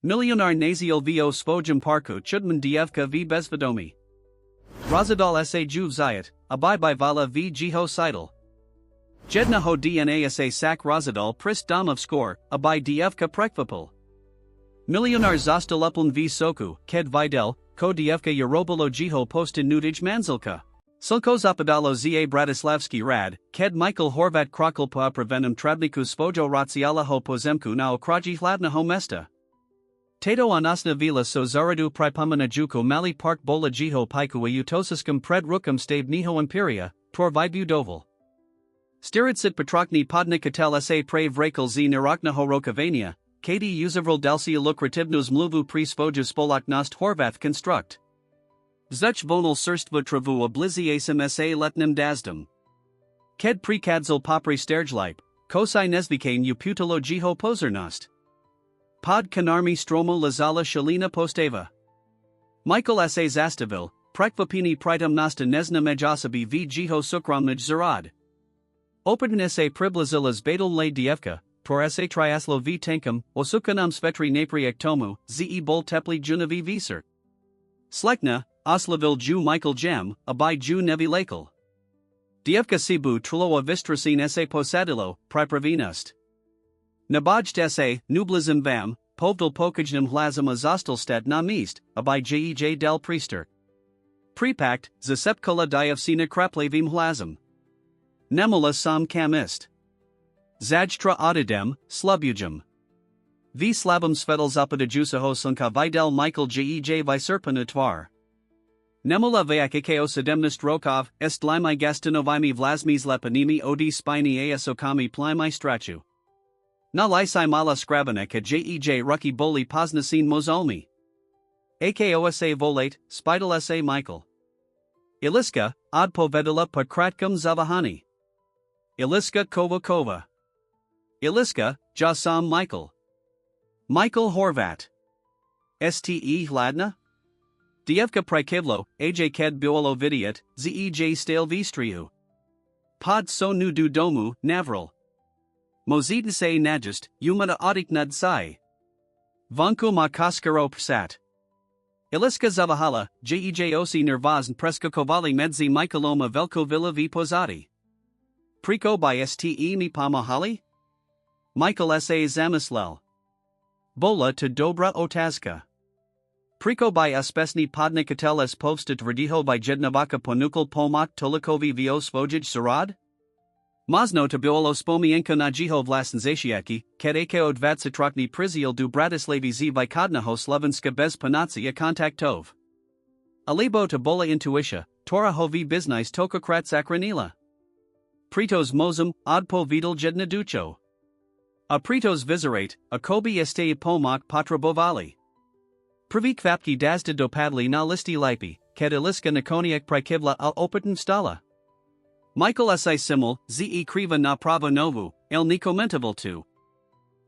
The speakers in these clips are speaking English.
Milionár Našiel Svojom Parku Chudman Dievka v Bezvedomí. Rozhodol sa Juvzayat, Abaj Vala v Jeho Sídla. Jednoho dna sa sak Rozhodol prist dom of skor, Abaj Dievka prekvapil. Milionár zostal úpln v soku, ked videl, ko Dievka Yarobolo Jeho postin nudij manzilka. Silko zapadalo za Bratislavski rad, ked Michael Horvat krokl po prevenom trabniku Svojo racialaho pozemku na okraji hladnaho mesta. Tato anasna vila so zaradu pripomena juko mali park bola Jeho piku a utosiskum pred rukum stave niho imperia, tor vibu doval. Stiritsit patrokni podnikatel sa prave rakel z naraknaho rokavania, kadi uzavral dalsia lukrativnus mluvu pri Svojo spolaknost Horvath construct. Zuch vonal surstva travu obliziasem sa letnim dazdom. Ked prikadzal popri sterjlipe, kosai nezvikane uputalo Jeho pozornost. Pod kanarmi stromo lazala shalina posteva. Michael sa zastavil, prekvapini pritam nasta nezna mejasabi v Jeho sukramnaj zarad. Opitn sa priblizilas badal lay dievka, tor sa triaslo v tankum, osukanam svetri napriek tomu, ze bol tepli junavi visert. Slekna, oslavil ju Michael jam, abaj ju nevi lakel. Dievka sibu trulo vistrasin sa posadilo, pripravinust. Nabajt sa, nublizm vam, povdal pokajnim hlazim a zostalstat na mist, abaj jej del priester. Prepakt, za sepkola dievsina kraplavim hlazim. Nemula sam kamist. Zajtra audidem, slubujum. V slabum svedal zapadajusaho sunka videl Michael jej viserpana tvar. Nemula vayakikeo sedemnist rokov, est limai gastinovimi vlasmis lepanimi odi spini asokami plimai strachu. Na lisai mala skrabanek a jej rucky boli poznasin mozolmi. Akosa volate, spidal sa Michael. Iliska, od povedala pakratkum zavahani. Iliska kova. Iliska, ja sam Michael. Michael Horvat. Ste hladna? Dievka prikivlo, aj ked biolo vidiat, zej stale vistriu. Pod so nu du domu, navral. Mozid se najist, umada adik sai. Vanku ma kaskaro psat. Iliska zavahala, jejosi nervazn preskakovali medzi Michaeloma velko villa v pozadi. Priko by ste mi pamahali? Michael sa zamislel. Bola to dobra otazka. Priko by spesni podnikatel s povstat vrdiho by jednavaka ponukal pomak tolikovi vio svojij sarad? Mazno to biolo spomienko na Jeho vlasnzasiaki, kedeke od vatsatrokni priziel du Bratislavi z vikadnaho slovenska bez panacija kontaktov. Alibo to bola intuitia, tora hovi biznais tokokrat sakranila. Pritos mozum, odpo vidal jedna ducho. A pritos vizerate, a kobi este pomak patrabovali. Prvik vapki dazda dopadli na listi lipi, ked iliska nakoniak prikivla al opiten stala. Michael si simul, ze kriva na prava novu, el nikomentavel tu.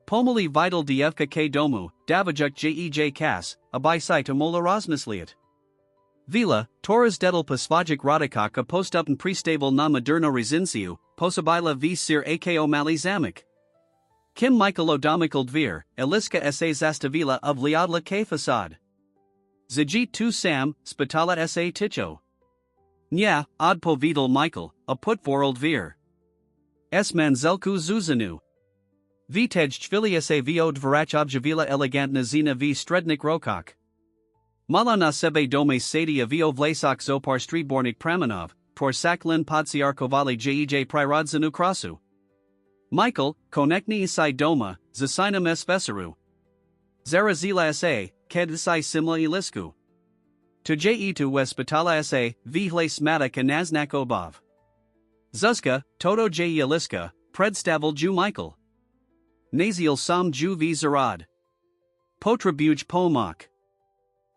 Pomali vidal dievka k domu, davajuk jej kas, abaj si to mola rozmisliat. Vila, toras dedal pasvajik radikak a postupn prestavel na moderno rezinciu, posabila v sir ako mali zamik. Kim Michael odomikal dvir, eliska sa zastavila of liadla k fasad. Zajit tu sam, spitala sa ticho. Nya, odpo vidal Michael, a putvorald vir. S manzelku zuzanu. Vitej chvili sa vo dvorach objavila elegantna zina v strednik rokok. Mala na sebe dome sadia vo vlasak zopar stribornik pramanov, tor saklin podsiarkovali jej prirodzanu krasu. Michael, konekni isai doma, zasinam s vesaru. Zarazila sa, ked isai simla ilisku. To tu wespitala sa, vihle smata kanaznak obov. Zuzka, toto iliska, predstavil ju Michael. Naziel sam ju v zarad. Potrabuj pomak.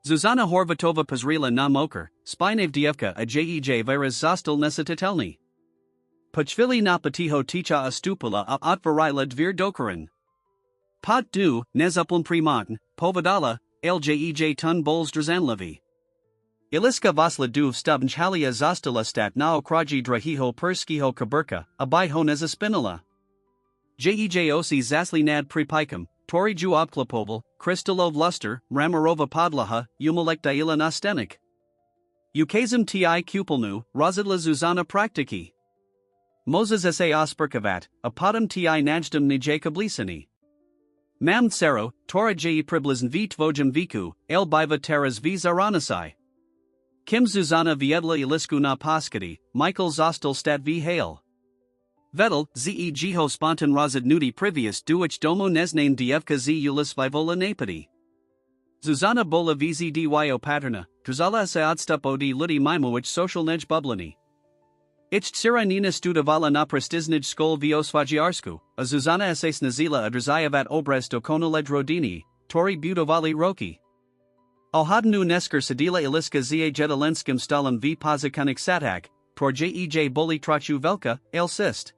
Zuzana Horvatova Pazrila na moker, spinav dievka a jej viras zostal nesatitelni. Pachvili na patiho ticha astupula a otvarila dvir dokaran. Pot du, nezuplan primatn, povadala, ljej tun bols drzanlavi. Iliska vasla duv stubnj halia zostala stat na okraji drahiho perskiho kaburka, abaj honeza spinala. Jejosi zasli nad pripikam, Tori ju obklopoval, Kristalov luster, Ramarova podlaha, Umolek daila nastenik. Ukazim ti kupelnu, Rozhodla Zuzana praktiki. Moses sa osperkavat, apadam ti najdam nijaka blisani. Mam tsero, Tora ji priblizn v tvojim viku, el biva teras v zaranasai. Kim Zuzana Viedla Ilisku na Paskadi, Michael Zostal Stat v Hale. Vedel, ze jeho spontan rozhodnutí privius duich domo neznane dievka z ulis vivola napadi. Zuzana bola vzdyo paterna, Trzala se odstupodi ludi mimowich social nej bublani. Ich tsiranina studovala na prestiznij skol viosvagiarsku, a Zuzana se snazila adrazayavat obres dokonolej rodini, Tori budovali roki. Alhadnu nesker sedila iliska za jedalenskim stalem v pozikanik satak, tor jej boli trachu velka, el sist.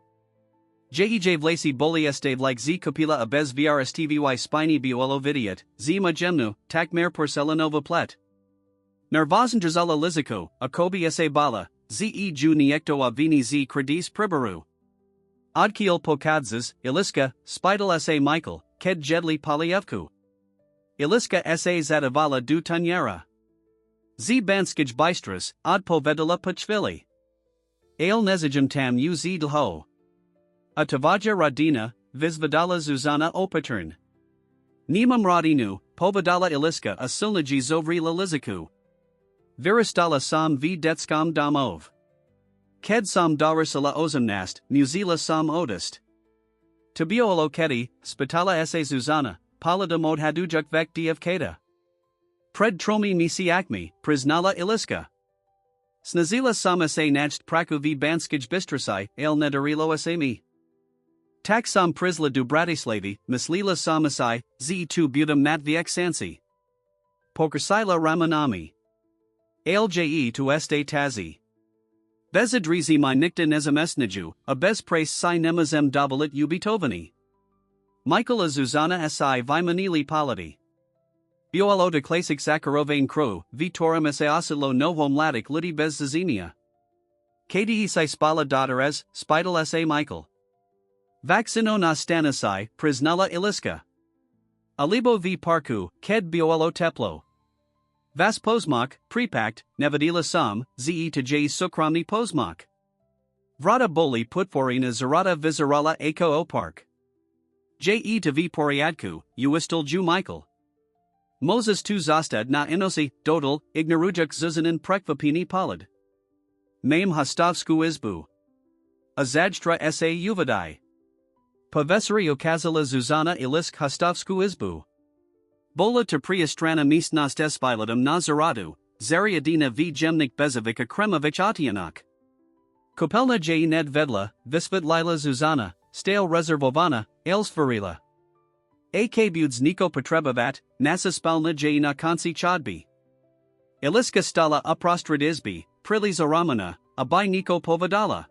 Jej vlasi boli estave like z kopila a bez vrs tvy spiny biolo vidiet, z majemnu, tak mer porcelanova plet. Nervazan drzala liziko, a kobi sa bala, ze ju niekto a vini z kredis pribaru. Odkiel pokadzes, iliska, spidal sa Michael, ked jedli polievku. Iliska sa zadavala du tanyera. Z banskij bystras, od povedala pachvili. Ale nezijum tam uz dlho. A tavaja radina, vizvadala Zuzana opatern. Nemam radinu, povedala iliska a silniji zovrila liziku. Viristala sam v detskam domov. Ked sam darisala ozamnast, muzila sam odist. Tabiolo kedi, spitala sa Zuzana, palada mod hadujuk vek dievkeda. Pred tromi misi akmi, priznala iliska. Snazila sama sa najd praku v banskij bistrasai, el nedarilo asami. Tak sam prisla du Bratislavi, mislila samasai, z2 budum matviek sansi. Pokersila ramanami. Alje tu este tazi. Bezadrizi my nikta nezamesniju, a bez prace si nemazem davalit ubitovani. Michael a Zuzana si vimanili palati. Biolo de klasik Zakharovane kro, vitorum sa osilo novom ladik liti bez zazinia. Kdi si spala dateres, spidal sa Michael. Vaccino nastanasai, priznala iliska. Alibo v Parku, ked biolo teplo. Vas pozmak, prepakt, nevadila sam, ze to j sukramni pozmak. Vrata boli putvorina zarata vizarala eko o park. Je to v poriadku, uistal ju Michael. Moses tu zastad na inosi, dodal, ignorujuk zuzanin prekvapini palad. Mame hastovsku izbu. Azajstra sa uvadai. Povesari okazala Zuzana ilisk hastovsku izbu. Bola to priastrana misnost espilatum nazaratu, zariadina v jemnik bezovic akremovich atianak. Kopelna j ned vedla, visvat lila Zuzana, stale rezervovana, elsvarila. Ak buds Niko Petrebavat, nasa spalna j na konci chodbi. Iliska stala uprostrad izbi, prilis oramana, abai Niko povedala.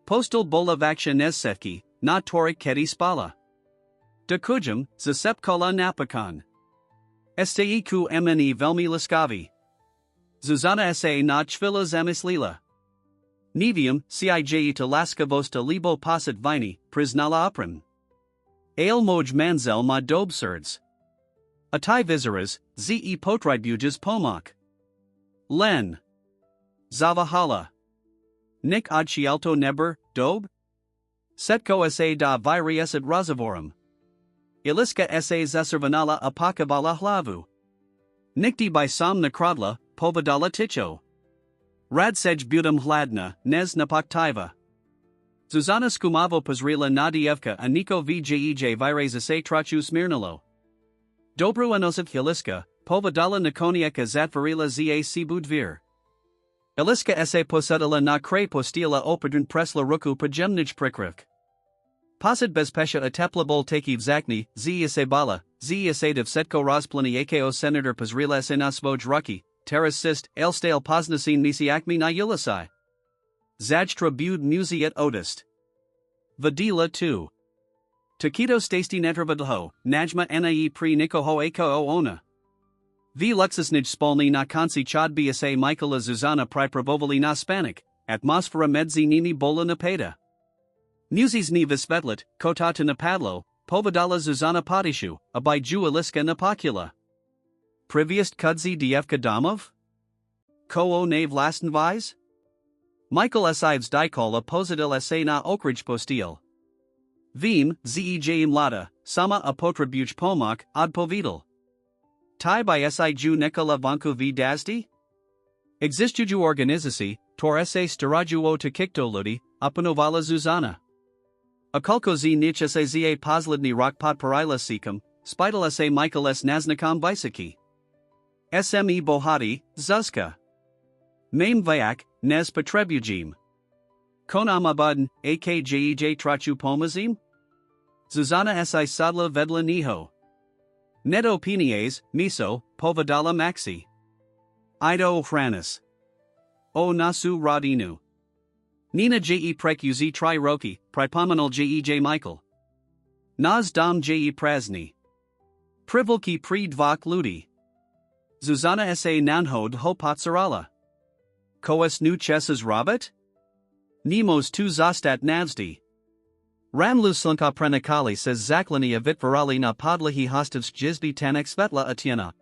Postal bola vaksha nezsevki, na torik kedi spala. Dakujum, zasepkola napakan. Steiku mne velmi laskavi. Zuzana sa na chvila zamislila. Nevium, cij to laskavosta libo posit vini, priznala oprim. Ale moj manzel ma dobsurds. Atai vizaras, ze potribujas pomak. Len. Zavahala. Nik adchialto neber, dob? Setko sa da virieset razavorum. Iliska sa zaservanala apakavala hlavu. Nikti by sam nakradla, povedala ticho. Radsej budum hladna, nez napaktiva. Zuzana skumavo pozrila nadievka a Niko vjej vireza se trachu smirnalo. Dobru anosif Iliska, povedala nakonieka zatvarila za sibudvir. Iliska sa posedala na kre postila opedun presla ruku pojemnij prikrivk. Posid bezpesha a teplabol taki vzakni, z se bala, z se div setko rozplani ako senator pozrila se nasvoj ruki, teras sist, elstale poznasin misiakmi na ulisai. Zajtra bud muziet odist. Vadila 2. Taquito stasty netrvadho, najma nae pri nikoho ako ona. V luxusnij spolni na konci chodbi sa Michaela Zuzana pripravovali na spanik, atmosfera medzi nimi bola napeda. Muzis ni visvetlet, kota to napadlo, Povedala Zuzana Podishu, Abiju Iliska Napakula. Priviest Kudzi Dievka Domov? Ko Nave Lastenvise? Michael Esives Dikola Positil Sa na Okrij Postil. Vim, Zej Mlada, Sama Apotribuch Pomak, Odpovidal. Tai by Siju Nikola Vanku v Dazdi? Existuju organizaci, tor sa starajuo to kiktoludi, apanovala Zuzana. Akulko z nich sa za posledni rock podporila sikam, spidal sa Michael S. Naznikam Bisaki. Sme Bohati, Zuzka. Mame Vayak, Nez Potrebujim. Konamabudn, akjej trachu pomazim? Zuzana si sadla vedla niho. Neto pinies, miso, povedala maxi. Ido Franis. O nasu radinu. Nina prekuzi tri roki, pripominal Michael. Naz dam prazni. Privolki pri dvak ludi. Zuzana sa nanhod ho patsarala. Koes nu chesas robot? Nemos tu zastat navsdi. Ramlu slunka prenikali says zaklani vitvarali na podlahi hostovs jizbi tanek svetla atiena.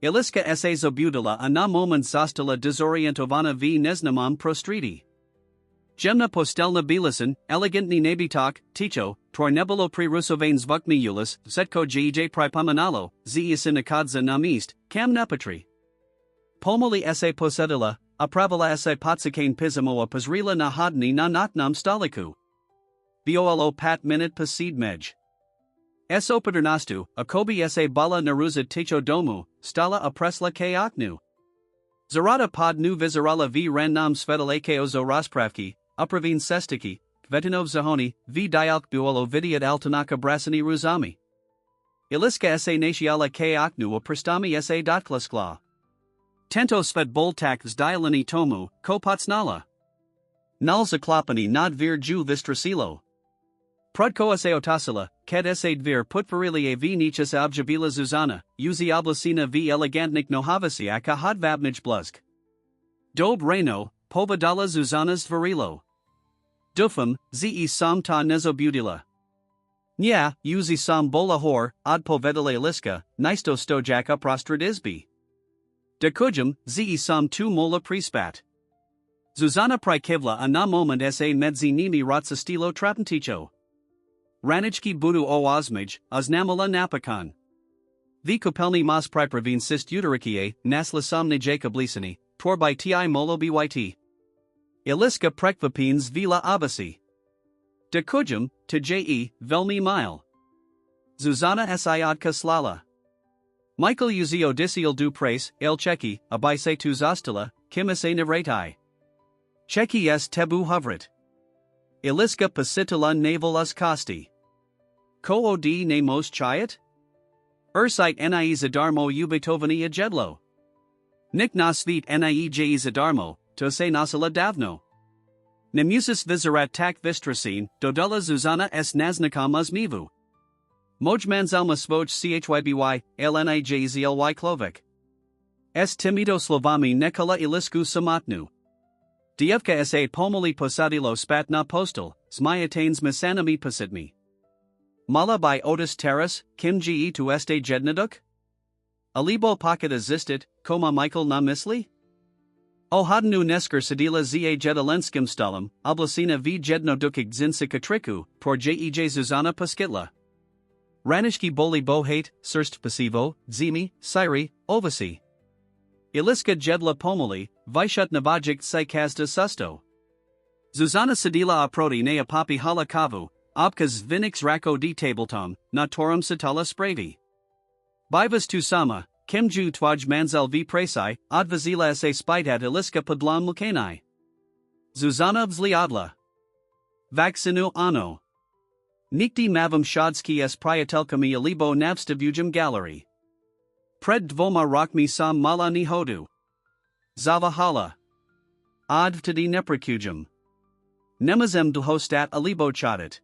Iliska sa zobudila a na moment zastala dezorientovana v neznamam prostridi. Jemna postelna bilasan, elegantni nebitak, ticho, tor nebulo pri rusovanes vukmiulis, zetko jej pripominalo, ziisinakadza namist, cam nepatri. Pomoli sa posedila, apravala sa potsakane pisamo pasrila na hodni na naknam staliku. Violo pat minute pasid mej. So paternastu, akobi sa bala naruza ticho domu, stala apresla ke aknu. Zarada pod nu vizarala v ran nam svedal akozo raspravki, upravin sestiki, kvetinov zahoni, v dialk buolo vidiat altanaka brasani ruzami. Iliska sa natiala ke aknu a prestami sa dotklaskla. Tento sved boltak zdilani tomu, kopatsnala. Nal zaklapani nad vir ju vistrasilo. Prudko sa otasila, ked sa dvir putvarili v nichas abjabila Zuzana, uzi oblasina v elegantnik nohavasi aka hodvabnij bluzk. Dob reno, povedala Zuzana's dvarilo. Dufum, ze sam ta nezobudila. Nya, uzi sam bola hor, od povedale liska, nisto stojaka prostrad izbi. De kujum, ze sam tu mola prispat. Zuzana prikivla a na moment sa medzi nimi ratsa stilo trapenticho. Ranichki budu o osmij, oznamala napakan. V kupelni mas pripravin sist utarikie, nasla somni jacoblisani, tor by ti molo byt. Iliska prekvapins vila abasi. De kujum, to velmi mile. Zuzana siadka slala. Michael uzi odisial du prace, el cheki, abise tu zostila, kimase navratai. Cheki s tebu hovrit. Iliska pasitila naval kosti. Ko od ne mos chayat? Ursite ni zadarmo ubitovani ajedlo. Nik nasvit nie zadarmo, to se nasala davno. Nemusis vizarat tak vistrasin, dodala Zuzana s naznikam uzmivu. Mojmanzalma svoj chyby, lnijzly klovik. S timido slovami nekala ilisku samatnu. Dievka sa pomoli posadilo spat na postal, smyatanes misanami pasitmi. Mala by Otis Terrace, Kim Ge tu este jednaduk? Alibo pocket existit, koma Michael na misli? O hadnu nesker sedila za jedalenskim stalum, oblasina v jednodukig zinsicatriku, por jej Zuzana paskitla. Ranishki boli bohate, surst pasivo, zimi, siri, ovasi. Iliska jedla pomoli, vishut navajik psykazda susto. Zuzana sedila aproti ne apapi hala kavu, obkas vinix rako di tabletom, natorum satala spravi. Bivas tu sama, kimju twaj manzel v presai, advazila sa spitat iliska podlam mukenai. Zuzana vzliadla. Vaccinu ano. Nikti mavam shadsky s priatelkami alibo navstavujum gallery. Pred dvoma rokmi sam mala ni hodu. Zavahala. Advtadi neprekujum. Nemazem dlhostat alibo chadat.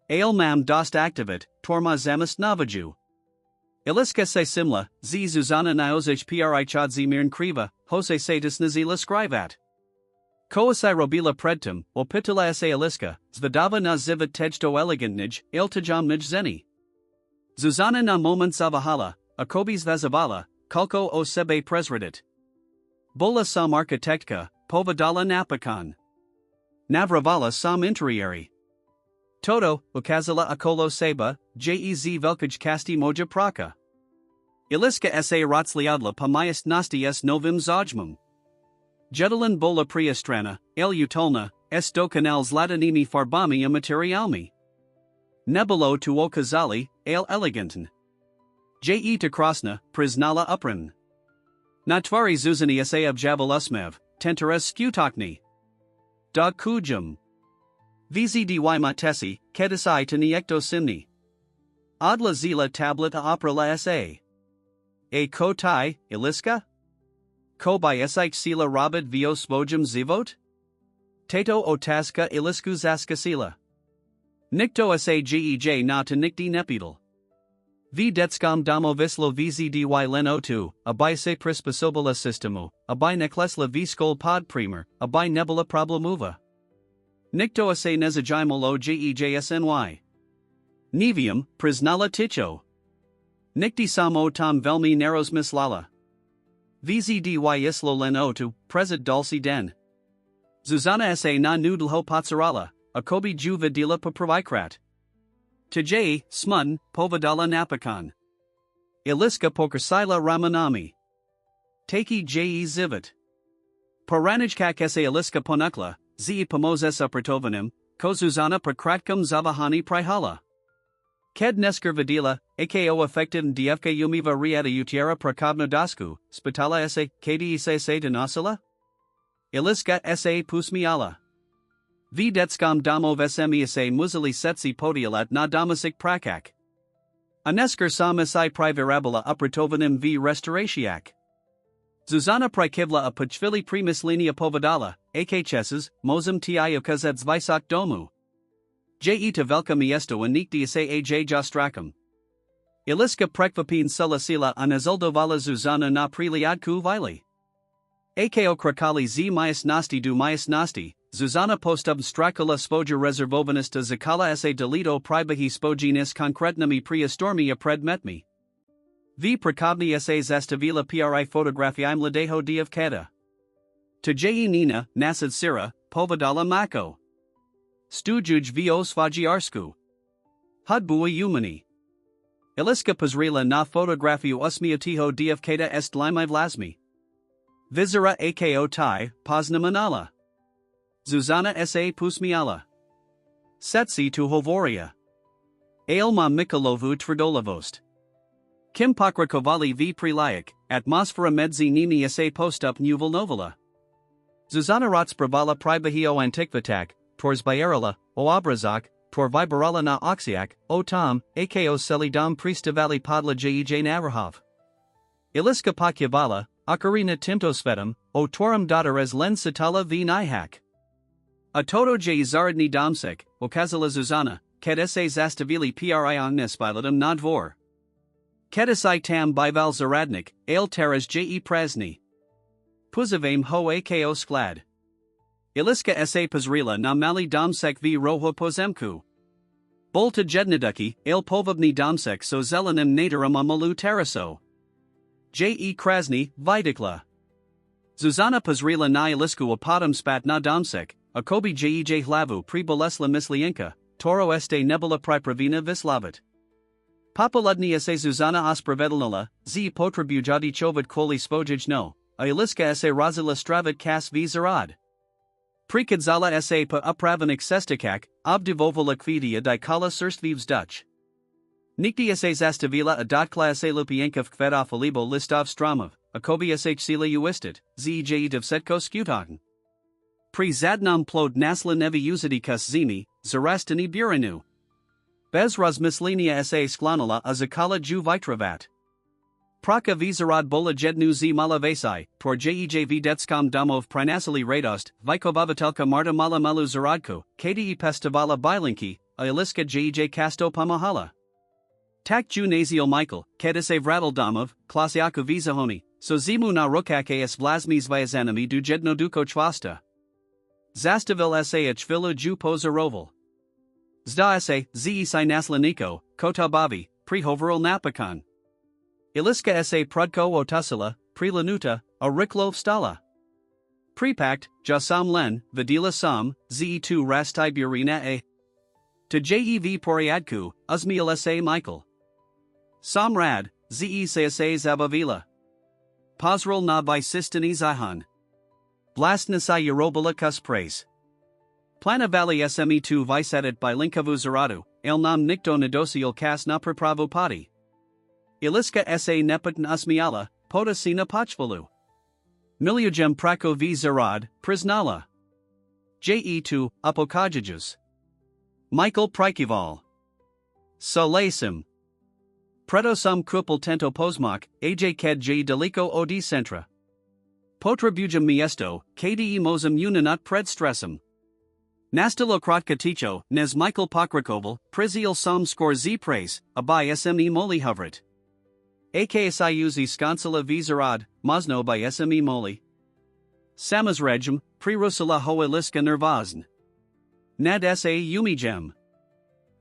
Ailmam dost activit, torma zamas navaju. Iliska se simla, z Zuzana niozich pri chadzi mirn kriva, hose satis nazila skrivat. Koasai robila predtum, opitula sa iliska, zvedava na zivit tejto elegantnij, iltajam mij zeni. Zuzana na moment zavahala, akobis vazavala, kalko o sebe presredit. Bola sam architektka, povadala napakan. Navravala sam interieri. Toto, ukazala akolo seba, jez velkaj kasti moja praka. Iliska sa ratsliadla pamayas nastias novim zajmum. Jedalin bola priastrana, el utolna, do canal zlatanimi farbami a materialmi. Nebulo tu okazali, el eleganten. Je krasna, priznala upran. Natvari zuzani sa objavelusmev, tentares skutokni. Da kujum. Vzdy matesi, kedisai taniekto simni. Adla zila tablet a opera la sa. A ko tai, iliska? Ko by esik sila robot vio svojom zivot? Tato otaska ilisku zaska sila. Nikto sa gej na to nikdi nepidal. V detskam damo vislo vzdy leno tu, abaj se prisposobila systemu, abaj neklesla v skol pod primer, abaj nebula problemuva. Nikto sa nezajimolo gejsny. Nevium, priznala ticho. Nikti samo tam velmi naros mislala. Vzdy islo leno tu, prezit dalsi den. Zuzana sa na nudlho patsarala, akobi ju vidila papravikrat. Tjay, smun, povadala napakan. Iliska pokersila ramanami. Taki je zivit. Poranijkak sa iliska ponukla, zi pomozes upratovanim, ko Zuzana prakratkam zavahani prihala. Ked nesker vidila, ako effective dfk umiva riata utiera prakavna dasku, spitala sa kdi sa danasila? Iliska sa pusmiala. V detskam damo vesemi sa muzili setsi podialat na damasik prakak. Anesker sam si privirabila upratovanim v restauratiak. Zuzana prikivla a pachvili primislinia povadala, akcheses, mozum tiayokazet zvisak domu. Je to velka miesto unikti sa aj jostrakam. Iliska prekvapin sulasila anazuldovala Zuzana na priliadku vili. Ako krakali z myas nasti, Zuzana postub strakula spoja rezervovanista zakala sa delito pribahi spoginis konkretnami priastormia predmetmi. V prakavni sa zastavila pri fotografiim ladeho diavkata. Tjay nina, nasad sira, povadala mako. Stujuj vo svajiarsku. Hudbua umani. Iliska pazrila na fotografiu usmiotiho diavkata est limai vlasmi. Vizera ako tai, pozna manala. Zuzana sa pusmiala. Setsi tu hovoria. Ailma Mikalovu Tvrdolavost. Kim pokrakovali v prilayak, atmosfera medzi nimi sa postup nuval novela. Zuzana ratspravala pribahio antikvatak, tors bayerala, o obrazak, tor viberala na oxiak, o tom, ako selidam pristavali podla jej navrahov. Iliska pakyavala, ocarina timtosvetum, o torum datares len satala v nihak. A toto j zaradni domsek, okazala Zuzana, kedese zastavili pri ognis vilatum na dvor. Kedesai tam bival zaradnik, ale teras je prazni. Puzavame ho ako sklad. Iliska sa pazrila na mali domsek v roho pozemku. Bolta jednaduki, ale povabni domsek so zelenim natarum amalu teraso. Je krasni, vidikla. Zuzana pazrila na ilisku apadam spat na domsek, akobi jej hlavu pri bolesla mislienka, toro este nebula pripravina vislavit. Popoludnia se Zuzana ospravedlnila, z potribujadi chovad koli spojij no, a iliska se razila stravit kas v zarad. Prikadzala sa pa upravenik sestakak, obdivovala kvidia dikala surstvivs Dutch. Nikti sa zastavila a dotkla sa lupienka v kvedov alibo listov stramov, akobi sh sila uistit, zej devsetko skutogn. Pri zadnam plod nasla nevi uzidikas zimi, zarastani burinu. Bez razmislinia sa sklanala a zakala ju vitravat. Praka vizarad bola jednu z malavesai, tor jej videtskam domov prinasili radost, vikovavatelka marta mala malu zaradko, kdi pestavala bilinki, a iliska jej kasto pamahala. Tak ju nazio Michael, kedise vradal domov, klasiaku vizahoni, so zimu na rokake s vlasmi zvajazanami du jedno duko chvasta. zastavil sa chvilu ju pozoroval. Zda sa si nasleniko, kotabavi, prihovoril napokon. Iliska sa prudko otusila, prilanuta, a riklo vstala. Pripakt, jasam len, vidila sam, ze2 rastai burina a. To jev poriadku, uzmiel sa Michael. Sam rad, ze sa zabavila. Pozrel na by sistani zahan. Blastna sa Eurobala kus praise. Plana valley sme2 visadet by linkavu zaradu, el nam nikto nedosiel kas na pripravo pati. Iliska sa nepatan usmiala, poda sina pachvalu. Miliojem prako v zarad, priznala. Je2, apokajajus. Michael Prikival. Salasim. Preto sam krupel tento pozmak, aj ked j deliko od centra. Potrabujam miesto, kde mozem unanat pred stresem. Nastilo kratka ticho, nes Michael Pokrakoval, priziel sam skor z praise, abai sme moli hovrit. Aki uzi skansala v zarad, mazno by sme moli. Samazregem, prirusala hoa liska nervazn. Nad sa umijem.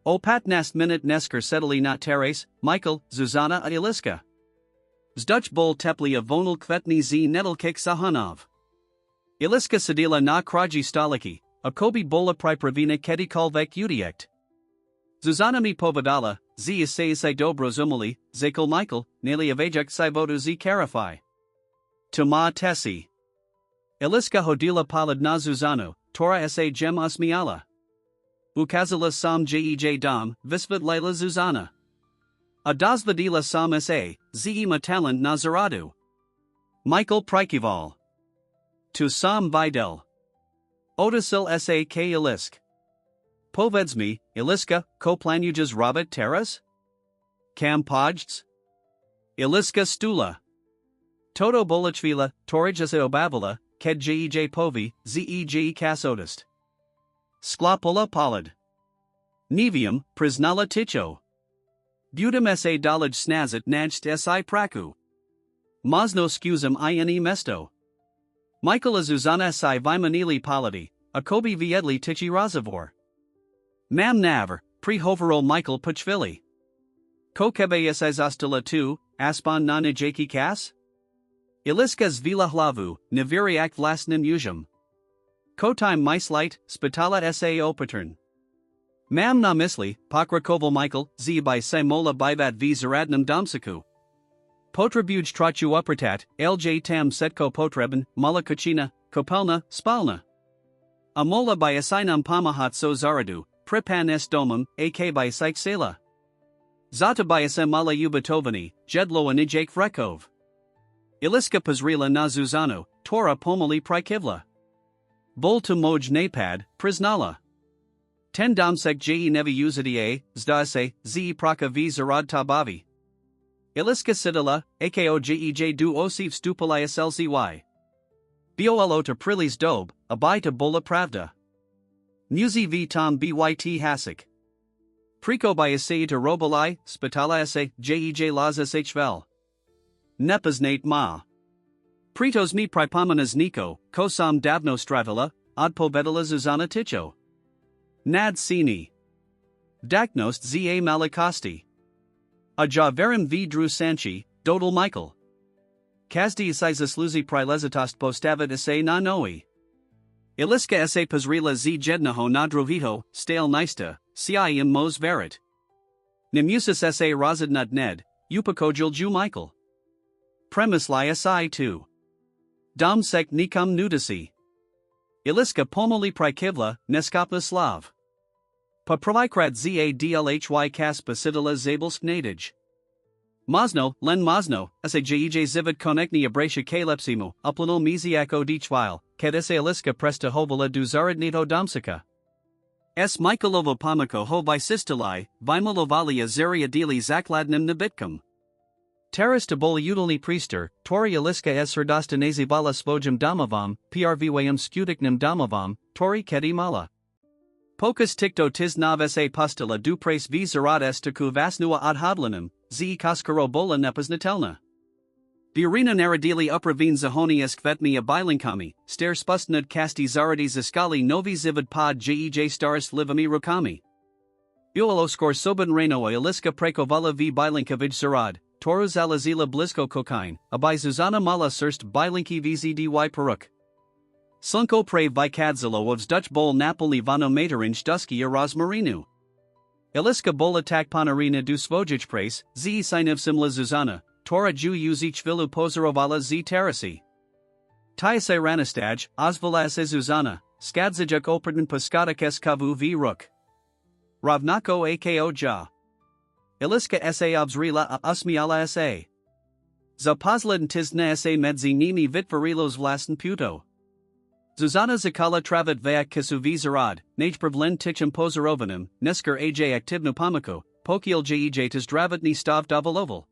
Opat nast minute nesker settlely not teres, Michael, Zuzana a Iliska. Zdutch bol teplia vonal kvetni z nedelkik sahanov. Iliska sedila na kraji staliki, a kobi bola pripravina kedi kalvek udiekt. Zuzana mi povedala, z isai dobro zumuli, zakol Michael, neli avajak si vodu z karafai. Tuma tesi. Iliska hodila palad na Zuzano, Tora sa gem usmiala. Ukazala sam jej dam, visvat Laila Zuzana. Adazvadila sam sa, ze matalan na zaradu. Michael Prikival. Tu sam videl. Odasil sa k ilisk. Povedzmi, Iliska, ko planujas robot teras? Kam pojds? Iliska stula. Toto bolachvila, torija obavala, ked jej povi, zij kasodist. Sklopula polid. Nevium, priznala ticho. Budem sa dalaj snazit najst si praku. Mazno skuzam ini mesto. Michael Zuzana si vimanili polidi, a kobi viedli tichi razavor. Mam navr, prihovorol Michael Puchvili. Ko kebe si zastila tu, aspan na nijaki kas? Iliska zvila hlavu, niviriak vlasnim ujum. Ko time mislight, spitala sa opatern. Mam na misli, pokrakoval Michael, z by simola bivat v zaradnam damsaku. Potrabuj trachu upratat, lj tam setko potreben, mala kuchina, kopelna, spalna. Amola by asinam pamahat so zaradu, pripan s domum, ak by psych sela. Zata by sm mala ubatovani, jedlo anijak frekov. Iliska pazrila na Zuzano, Tora pomoli prikivla. Bol to moj napad, priznala. Ten damsek je nevi uzida, zdase, z praka v zarad tabavi. Iliska sidila, ako jej du osif stupalaya slcy. Bolo to prilis dob, abai to bola pravda. Muzi v tom byt hasik. Priko by asay to robolai, spitala asay, jej laza hvel. Nepas ma. Pritos mi pripamanas niko, kosam davno stravila, odpovedala Zuzana ticho. Nad sini. Daknost za malikosti. A verim v dru sanchi, dodal Michael. Kazdi isiza sluzi prilezitost postavit sa na noi. Iliska sa pazrila z jednaho na droviho, stale nista, im mos verit. Nemusis sa razadnut ned, upakojil ju Michael. Premisli si tu. Dom sek nikam nudisi. Iliska pomoli prikivla, neskapa slav. Pa provikrat za dlhy kas pasidila zabilsk nadij. Mazno, len mazno, sa jej zivid konekni abracia kalepsimu, uplanul miziako dichvile, kad sa iliska presta hovala du zaradnito domsika. S Michaelovo pamako ho visistilai, vimalovalia zaria dili zakladnim nabitkum. Teras taboli utilni priester, tori iliska s herdostanezi vala svojom domovam, prvwam skutiknim domovam, tori kedi mala. Pokus tikto tis nav sa pustila du prace v zarad estaku vasnua ad hodlanim, z koskaro bola nepas natelna. The arena naradili upravin zahoni eskvetmi a bilinkami, stare spustnud kasti zaradi zaskali novi zivid pod jej starist livami rukami. Iolo skor soban reno iliska prekovala v bilinkovid sarad, toru zalazila blisko kokain, abai Zuzana mala surst bilinki vzdy peruk. Slunko pre vikadzilo of Dutch bol Napoli vano materinj duski Rosmarinu. Iliska bola tak panarina du svojich prace, z sinav simla Zuzana, Tora ju uzich vilu pozarovala z terasi. Tiase ranistaj, ozvalase Zuzana, skadzijak operden paskadakes kavu v ruk. Ravnako ako ja. Iliska sa obzrila a usmiala sa. Za pozleden tizna sa medzi nimi vitvarilos vlasten puto. Zuzana zakala travat vayak kisu v zarad, najprvlen tichim pozarovanim, nesker aj aktivno pamako, pokiel jej tis dravatni stav davaloval.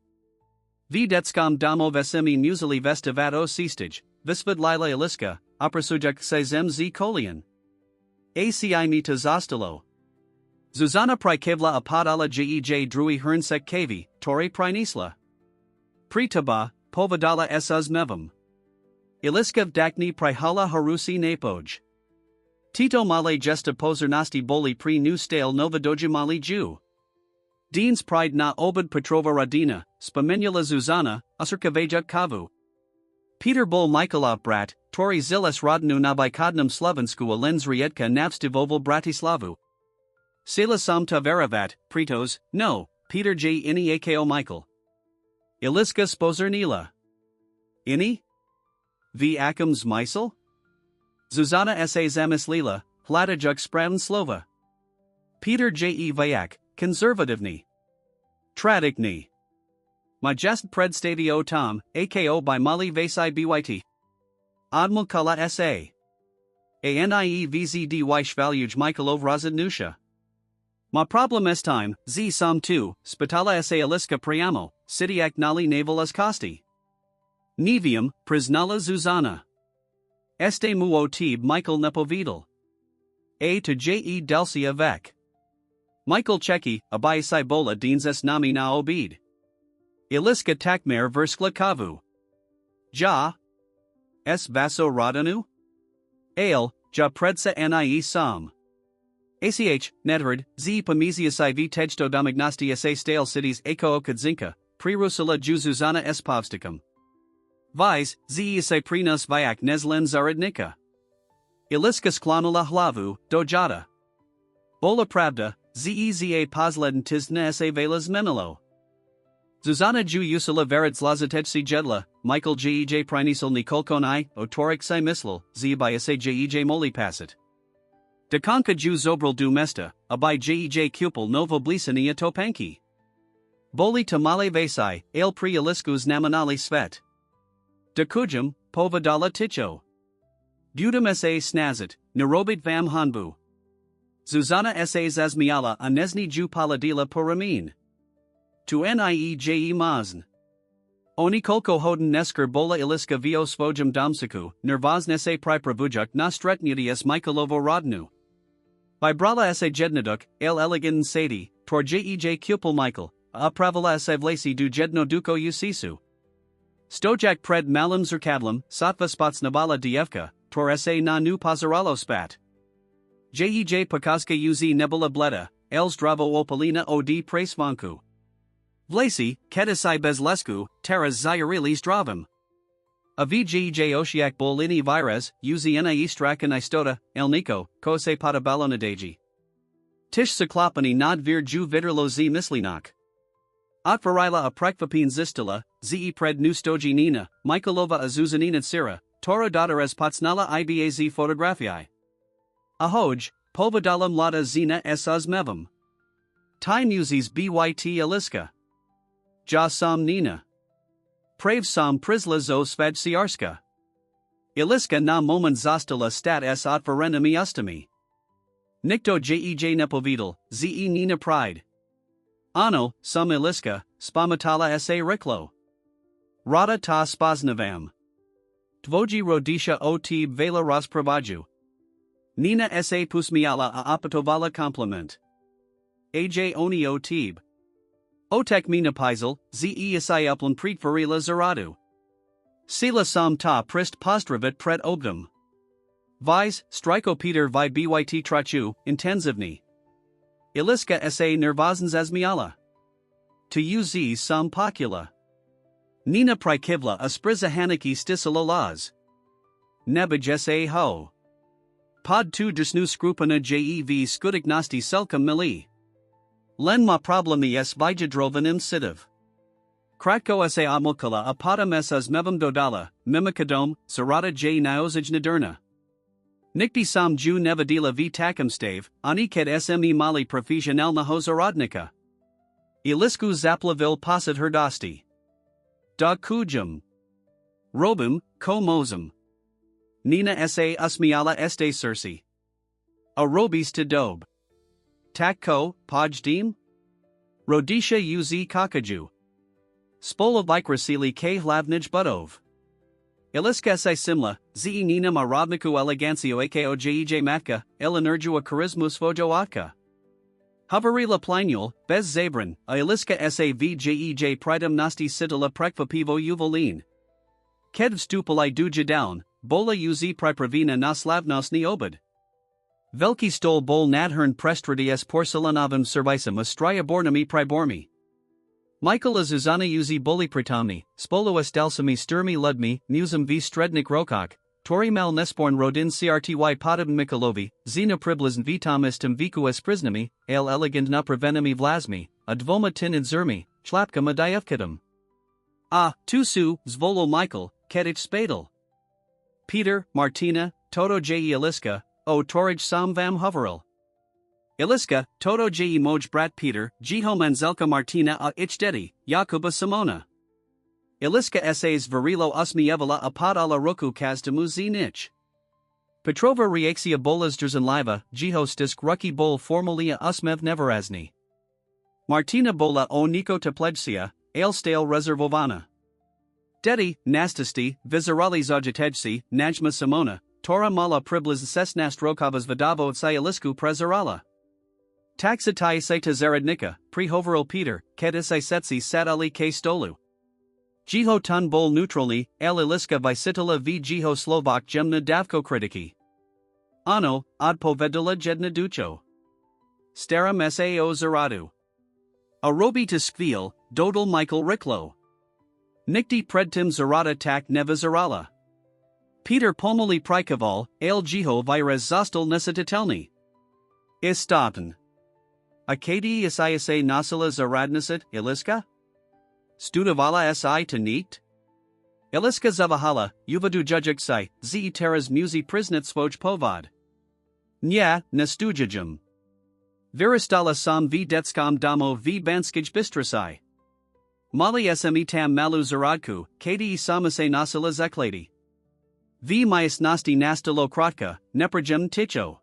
V detskam damo vesemi musili vestivato sistij, visvid lila iliska, oprasujak sezem z kolian. Aci mita zostalo. Zuzana prikevla apadala jej drui hernsek kavi, tori prinisla. Pritaba, povadala esaz mevam. Iliskav dakni prihala harusi napoj. Tito male gesta pozernasti boli pri new stale novadoji mali ju. Dean's pride na obad Petrova Radina, spomenula Zuzana, usrkavejak kavu. Peter bol Michaelov brat, tori zilas rodnu na bikadnum Slovensku a lenzrietka navstivoval Bratislavu. Sela sam taveravat, pritos, no, Peter J. Ini ako Michael. Iliska spozernila. Ini? V akums Meisel? Zuzana sa zamislila, hladajuk spraven slova. Peter J. E. Vayak, konservativni. Tradikni. Majest predstavio tom, ako by Mali Vasai Byt. Admul kala sa. Anie vzdy shvaluj Michaelov razadnusha. Ma problem es time, z sam tu, spitala sa iliska priamo, sitiak nali naval kosti. Nevium, priznala Zuzana. Este muo tib Michael nepovidal. A to je delcia vec. Michael Cheki, abai Sibola deans es nami na obid. Iliska takmer verskla kavu. Ja. S vaso radanu? Ale, ja predsa nie sam. ACH, Nedhard, z pomisias iv tejto domagnosti sa stale cities ako okadzinka, prirusala ju Zuzana espovstikam. Vise, z sa prinas vyak nezlen zaradnika. Iliska sklanula hlavu, dojata. Bola pravda, zeza pozleden tizna sa velas memelo. Zuzana ju usala verit zlazatejsi jedla, Michael jej prinisal nikolkonai, otorik si mislil, z by sa jej moli pasit. Dekanka ju zobral du mesta, abai jej kupul novo blisania topanki. Boli tamale vasai, ale pri iliskus namanali svet. Dekujum, povadala ticho. Budum sa snazit, narobit vam hanbu. Zuzana sa zazmiala a nezny ju paladila poramin. Tu nieje mazn. Oni kolko hoden nesker bola iliska vio svojom damsiku, nervozne se pripravujak na stretnutias Michailovo rodnu. By brala sa jednaduk, el elegant sadi, tor jej kupul Michael, a pravala sa vlasi du jedno duko usisu. Stojak pred malum zrkadlum, satva spotsnavala dievka, tor sa na nu pozaralo spat. Jej pokazka uz nebula bleda, el zdravo opalina od presvanku. Vlasi, kedisai bezlesku, teras zyrili zdravim. A vjej oshiak bolini virus, uzna istrakan istota, el niko, ko se patabalonadaji. Tish saklopani nad vir ju vidrlo z mislinak. Otvarila a prekvapin zistila, ze pred nu stoji nina, Michailova azuzanina sira, tora dotares potsnala ibaz fotografiai. Ahoj, povadalam lada zina esaz mevam. Tai musis byt iliska. Ja sam nina. Prav sam prisla zo svaj siarska. Iliska na moment zostala stat s otvorenami ustami. Nikto jej nepovidal, ze nina pride. Ano, sam iliska, spamatala sa riklo. Rada ta spaznavam. Tvoji rodisha o tib vela rozpravaju. Nina sa pusmiala a apatovala compliment. Aj oni o tib. Otek mina pisal, ze isai uplan preet farila zaradu. Sídla som ta prist pozdravit pred obdom. Vise, striko Peter vi byt trachu, intenzivni. Iliska sa nervozens azmiala. To uz som pokula. Nina prikivla a spriza haniki stisalolaz. Nebaj sa ho. Pod tu drsnu skrupana jev skudik nosti selka mili. Len ma problemi s vijadrovanim sitiv. Kratko sa omulkala a pada mesas mevam dodala, mimikadom, sarata j naozij naderna. Nikti sam ju nevadila v takum stave, ani ket sme mali profesional na hozarodnika. Ilisku zaplavil posad herdosti. Da kujum. Robum, ko mozum. Nina sa usmiala este sursi. A robis to dob. Tak ko, pojdim? Rodisha uz kakaju. Spola vikrasili k hlavnij budov. Iliska sa simla, ze nina marovniku elegancio ako jej matka, elenergua charismu svojo atka. Havarila planul, bez zabran, a iliska sa vjej pridem nosti sitala prekva pivo uvolin. Kedv stupali duja down, bola uz pripravina naslavnosni obad. Veliki stol bol nadhern prestradies porcelanovim servisam astraya bornami pribormi. Michael Zuzana uzi boli pritomni, spolo estalsami sturmi ludmi, musum v strednik rokok, tori mal nesporn rodin crty podab Mikhailovi, zina priblizn vitomistum viku espriznami, ale elegant na prevenami vlasmi, a dvoma tin inzermi, chlapka madayevkitum. Tu zvolo Michael, kedich spadal. Peter, Martina, Toto je Iliska, o torij sam vam hoveril. Iliska, Toto je moj brat Peter, Jiho Manzelka Martina a ichdedi, Jakuba Simona. Iliska essays virilo usmievala a pod ala roku kazdamu zinich. Petrova reaksia bolas liva, Jiho stisk ruki bol formalia usmev neverazni. Martina bola o niko tepledsia, ale stale rezervovana. Dedi, nastisti, vizirali zajatejsi, Najma Simona, Tora mala pribliz sesnast rokavas vidavo tsai Ilisku prezirala. Taxitai saita zaradnika, prihoveril Peter, kedisai setsi sadali k stolu. Jiho tun bol neutralni, el Iliska visitala v Jiho Slovak jemna davko kritiki. Ano, odpovedala jedna ducho. Staram sao zaradu. Arobi to skvil, dodal Michael Riklo. Nikti predtim zarada tak neva zarala. Peter pomoli prikaval, ale Jiho virez zostal nesatitelni. Istaten. Akadi isisa nasila zaradnasit, Iliska? Studavala si to neat? Iliska zavahala, uvadu jujiksai, ze teras muzi priznat svoj povad. Nya, nestujajum. Viristala sam v detskam damo v banskij bistrasai. Mali sme tam malu zaradku, kdi samase nasila zekladi. V myas nasti nastalo kratka, neprajem ticho.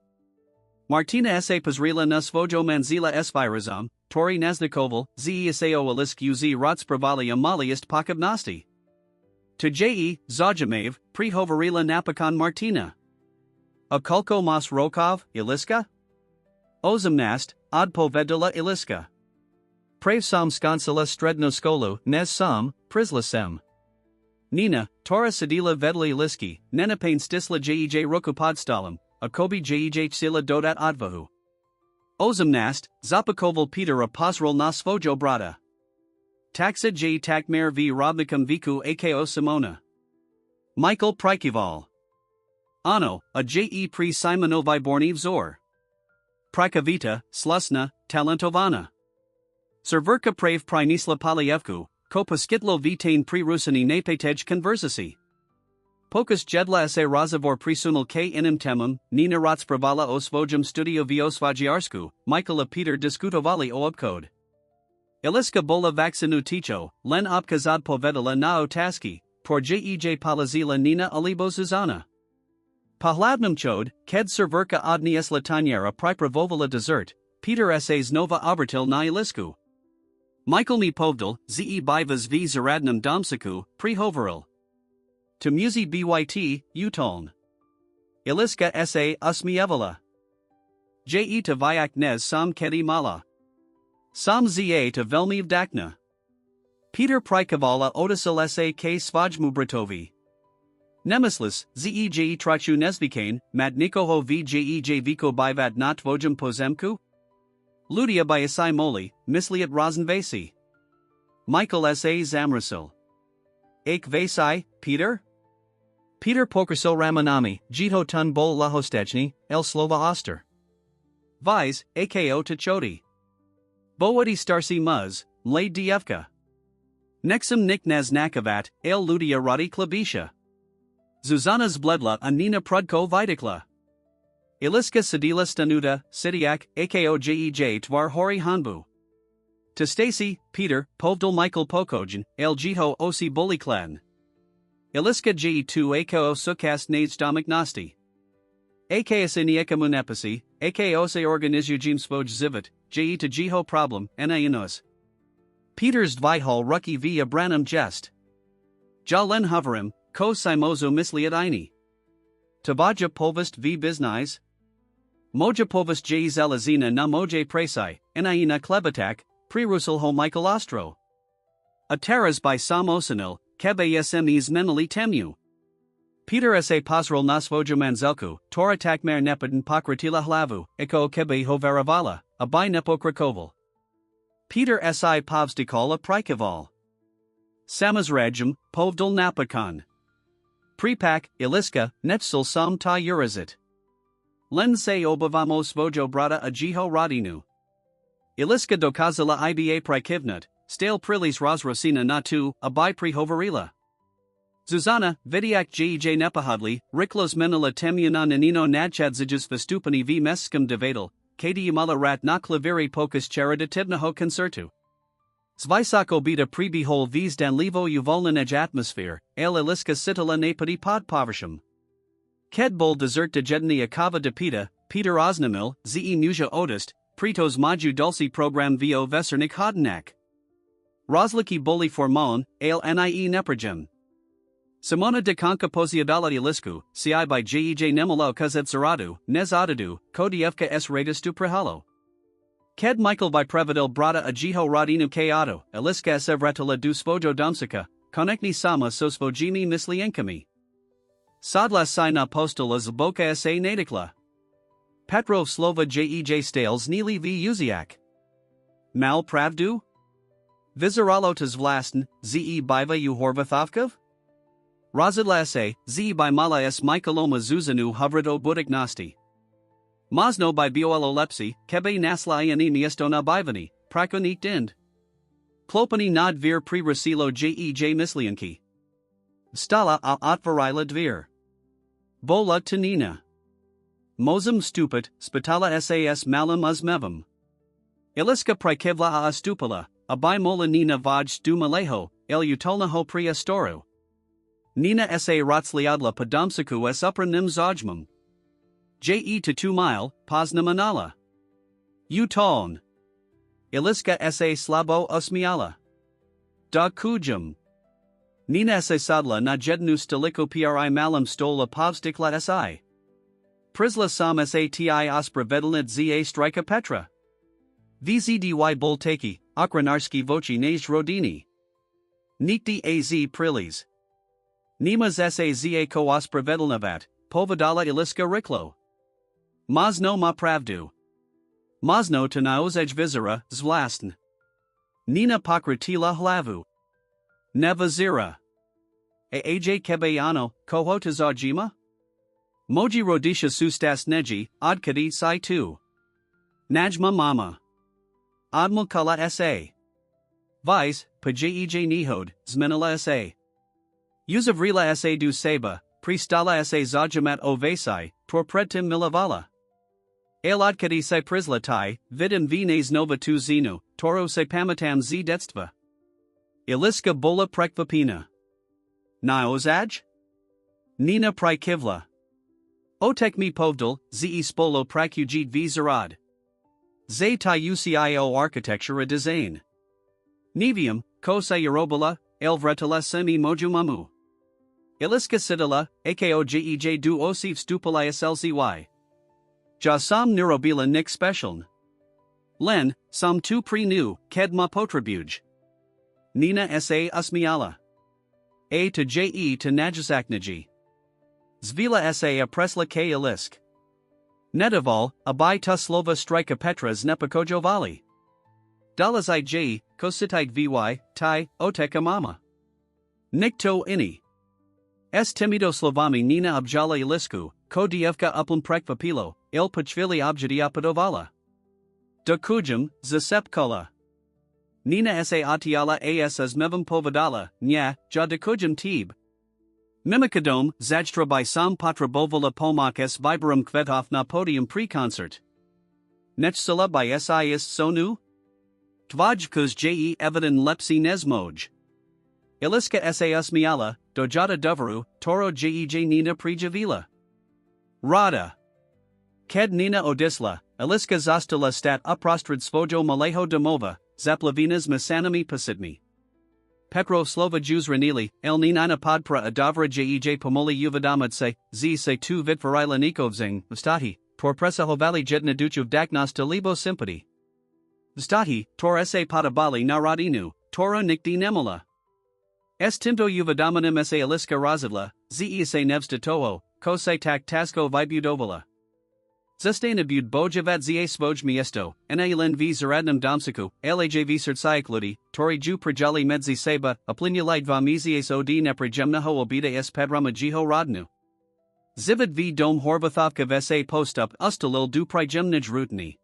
Martina sa pozrila na svojo manzila svirazam, tori naznikoval, sao ilisk uz rotspravali amalist pakavnosti. To zajamev, prihovarila napakan Martina. Akulko mas rokov, Iliska? Ozamnast, odpovedala Iliska. Prav sam skansala stredno skolu, nes sam, prislasem. Nina, Tora sedila vedla Iliski, nenapane stisla jej rukopodstalem, a kobi jej sila dodat odvahu. Ozamnast, zapakoval Peter a posrol na svojo brata. Taxa j takmer v robnikam viku ako Simona. Michael Prikival. Ano, a je pri Simonovi borni vzor. Prakavita, slusna, talentovana. Serverka prav prinisla Polyevku, ko poskitlo vitain pri rusani napetej konversasi. Pokus jedla se razavor prisunal k inim temum, Nina rotspravala o svojum studio viosvajiarsku, Michaela Peter diskutovali o obkod. Iliska bola vaccinu ticho, len obkazad povedala na otaski, por jej palazila Nina alibo Zuzana. Pahladnum chod, ked serverka odni eslatanyera pripravovala dessert, Peter essays nova obertil na Ilisku. Michael mi povdal, ze bivas v zaradnum domsaku, prihoveril. To muzi byt, utoln. Iliska sa usmievala. Je to vyak nez sam kedi mala. Sam za to velmi vdakna. Peter Prikovala Otisel K Svajmubratovi. Nemyslis, Zeg Trachu Nezvikane, Madnikoho Vjej Viko Bivad Not Vojum Pozemku? Ludia by Isai Moli, Misliat Rosenvasi. Michael S.A. Zamrasil. Ake Vasai, Peter? Peter Pokersil Ramanami, Jito Tun Bol Lahostechny, El Slova Oster. Vise, AKO Tachoti. Bowadi Starsi Muz, Mlay Dievka. Nexum Niknaz Nakavat, El Ludia Radi Klabisha. Zuzana Zbledla Anina Prudko Vidikla. Iliska Sedila Stanuda, Sidiak, AKO Jej Twar Hori Hanbu. To Stacy, Peter, Povdal Michael Pokojin, El Jito Osi Buliklan. Iliska G2 AKO Sukas Nazdamik Nasti. AKS Inieka Munepasi, AKO Se Organizujim Svoj Zivit, Je to Jiho Problem, Enainos. Peters Dvihal Rucky via Branham Jest. Jalen Hoverim, Ko Simozo Misliat Ini. Tabaja Povist v Biznais. Moja Povist J Zelazina na Moje Presai, Enaina Klebatak, Prerusal Ho Michael Ostro. Ataras by Sam Osanil, Kebe Smes Menali Temu. Peter sa Pasral Nasvoja Manzelku, Tora Takmer Nepadin Pakratila Hlavu, Eko Kebe Hoveravala, Abai Nepokrakoval. Peter si Povstikal a Prikoval. Samazrajum, Povdal Napakan. Prepak, Iliska, Netzel Sam Ta Urazit. Len se obavamos Vojo Brata a Jiho Radinu. Iliska dokazala Iba Prikivnut, Stale Prilis Razrosina Natu, Abai Prihovarila. Zuzana, Vidiak Jej Nepahadli, Riklos Menala Temyana Nanino Nadchadzijas Vestupani v Mescum Devatal, Kadi Yamala Rat na Klaviri Pokus Charadatibnaho Concertu. Zvisako beta prebihol vis dan levo uvolnanej atmosphere, el iliska sitala napadi pod poversham. Kedbol desert de jedni akava de pita, Peter Osnamil, ze muja odist, pretos maju dulci program vo vesernik hodenak. Rosliki boli formon, el nie neprogem. Simona de Kanka Posiadalati Lisku, ci by Jej Nemalo Kazet Zaradu, Nez Adadu, Kodievka S Ratus du Prehalo. Ked Michael by Previdil Brata a Jiho Radinu Kaado, Eliska Sevretala du Svojo Domsika, Konekni Sama Sosvojimi Mislienkami. Sadla Sina Postala Zboka sa Nadikla. Petrov Slova Jej Stales Nili v Uziak. Mal Pravdu? Vizaralo Tazvlastin, Ze Biva Uhorvathavkov? Razidla sa, Ze by Mala S Michaeloma Zuzanu Hovrido Budiknosti. Mosno by Bioelolepsi, Kebe Naslaiani Miestona Bivani, Prakonik Dind. Klopani nad vir pri Rasilo Jej Mislianki. Stala a Otvarila Dvir. Bola Tanina. Mozum Stupit, Spitala Sas Malum Uzmevum. Iliska Prikevla a Stupala, Abai Mola Nina Vaj Stu Maleho, El Utolnaho Priastoru. Nina sa Ratsliadla Podomsaku s Upra Nim Zajmum. Je to 2 mile, Pozna Manala. Uton. Iliska sa Slabo Osmiala. Da Kujum. Nina sa Sadla na Jednu Stoliko Pri Malam Stola Povstikla si. Prisla Sam Sati Ospra Vedalnit Za Strika Petra. Vzdy Bolteki, Okranarski Voci Naj Rodini. Nikti Az Prilis. Nimas sa Za Ko Ospra Vedalnavat, Povodala Iliska Riklo. Mosno ma pravdu. Mosno to naozej vizera, zvlastn. Nina pokratila hlavu. Neva zira. Aj kebeyano, koho to zajima? Moji rodisha sustas neji, odkadi sai tu. Najma mama. Admul kala sa. Vice, pajej nihod, zmenila sa. Uzavrila sa du seba, pristala sa zajamat o vasai, torpredtim milavala. Elodkadi se prisla tai, vidim vines nova tu zinu, toro se pamatam z detstva. Iliska bola prekvapina. Naozaj? Nina prikivla. Otek mi povdal, ze spolo prakujit v zarad. Ze ta ucio architectura design. Nevium, ko se eurobala, elvretala semi mojumamu. Iliska sidala, ako jej du osif stupala slcy. Jasam neurobila nik specialn. Len, sam tu pre nu, ked ma potrabuj. Nina sa usmiala. A to je to najasakniji. Zvila sa a presla k ilisk. Netoval, abai ta slova strika petras nepakojovali. Dalas ij, kositite vy, tai, oteka mama. Nikto ini. S timido slovami nina objala ilisku, ko dievka uplum prekva pilo, il pachvili objedi apadovala. Dokujum, zasepkola. Nina sa atiala as azmevum povadala, nya, ja dokujum tib. Mimikadom, zajtra by sam patra bovola pomak s viberum kvetov na podium pre-concert. Nechsala by sis sonu? Tvajkus je evidin lepsi nesmoj. Iliska sa usmiala, dojata doveru, toro jej nina prijavila. Rada. Ked nina odisla, iliska zastala stat uprostrad svojo maleho domova, zaplavinas masanami pasidmi. Petro slova Jews ranili, el ninina podpra adavra jej pomoli uvadamadse, se tu vitvarila nikovzing, vstati, tor presa hovali jedna duchuv daknas to libo sympati. Vstati, tor sa padabali naradinu, toro nikdi nemala. S timto uvadamanum sa iliska razidla, sa nevsta toho, ko se tak tasko vibudovala. Zastanabud bojavat za svoj miesto, nailen v zaradnam domsiku, laj v srtsaikludi, tori ju prajali medzi seba, aplinulite vamizies od neprajemnaho obida s pedrama jiho rodnu. Zivid v dom horvathovka vsa postup ustalil du prajemnij rutni.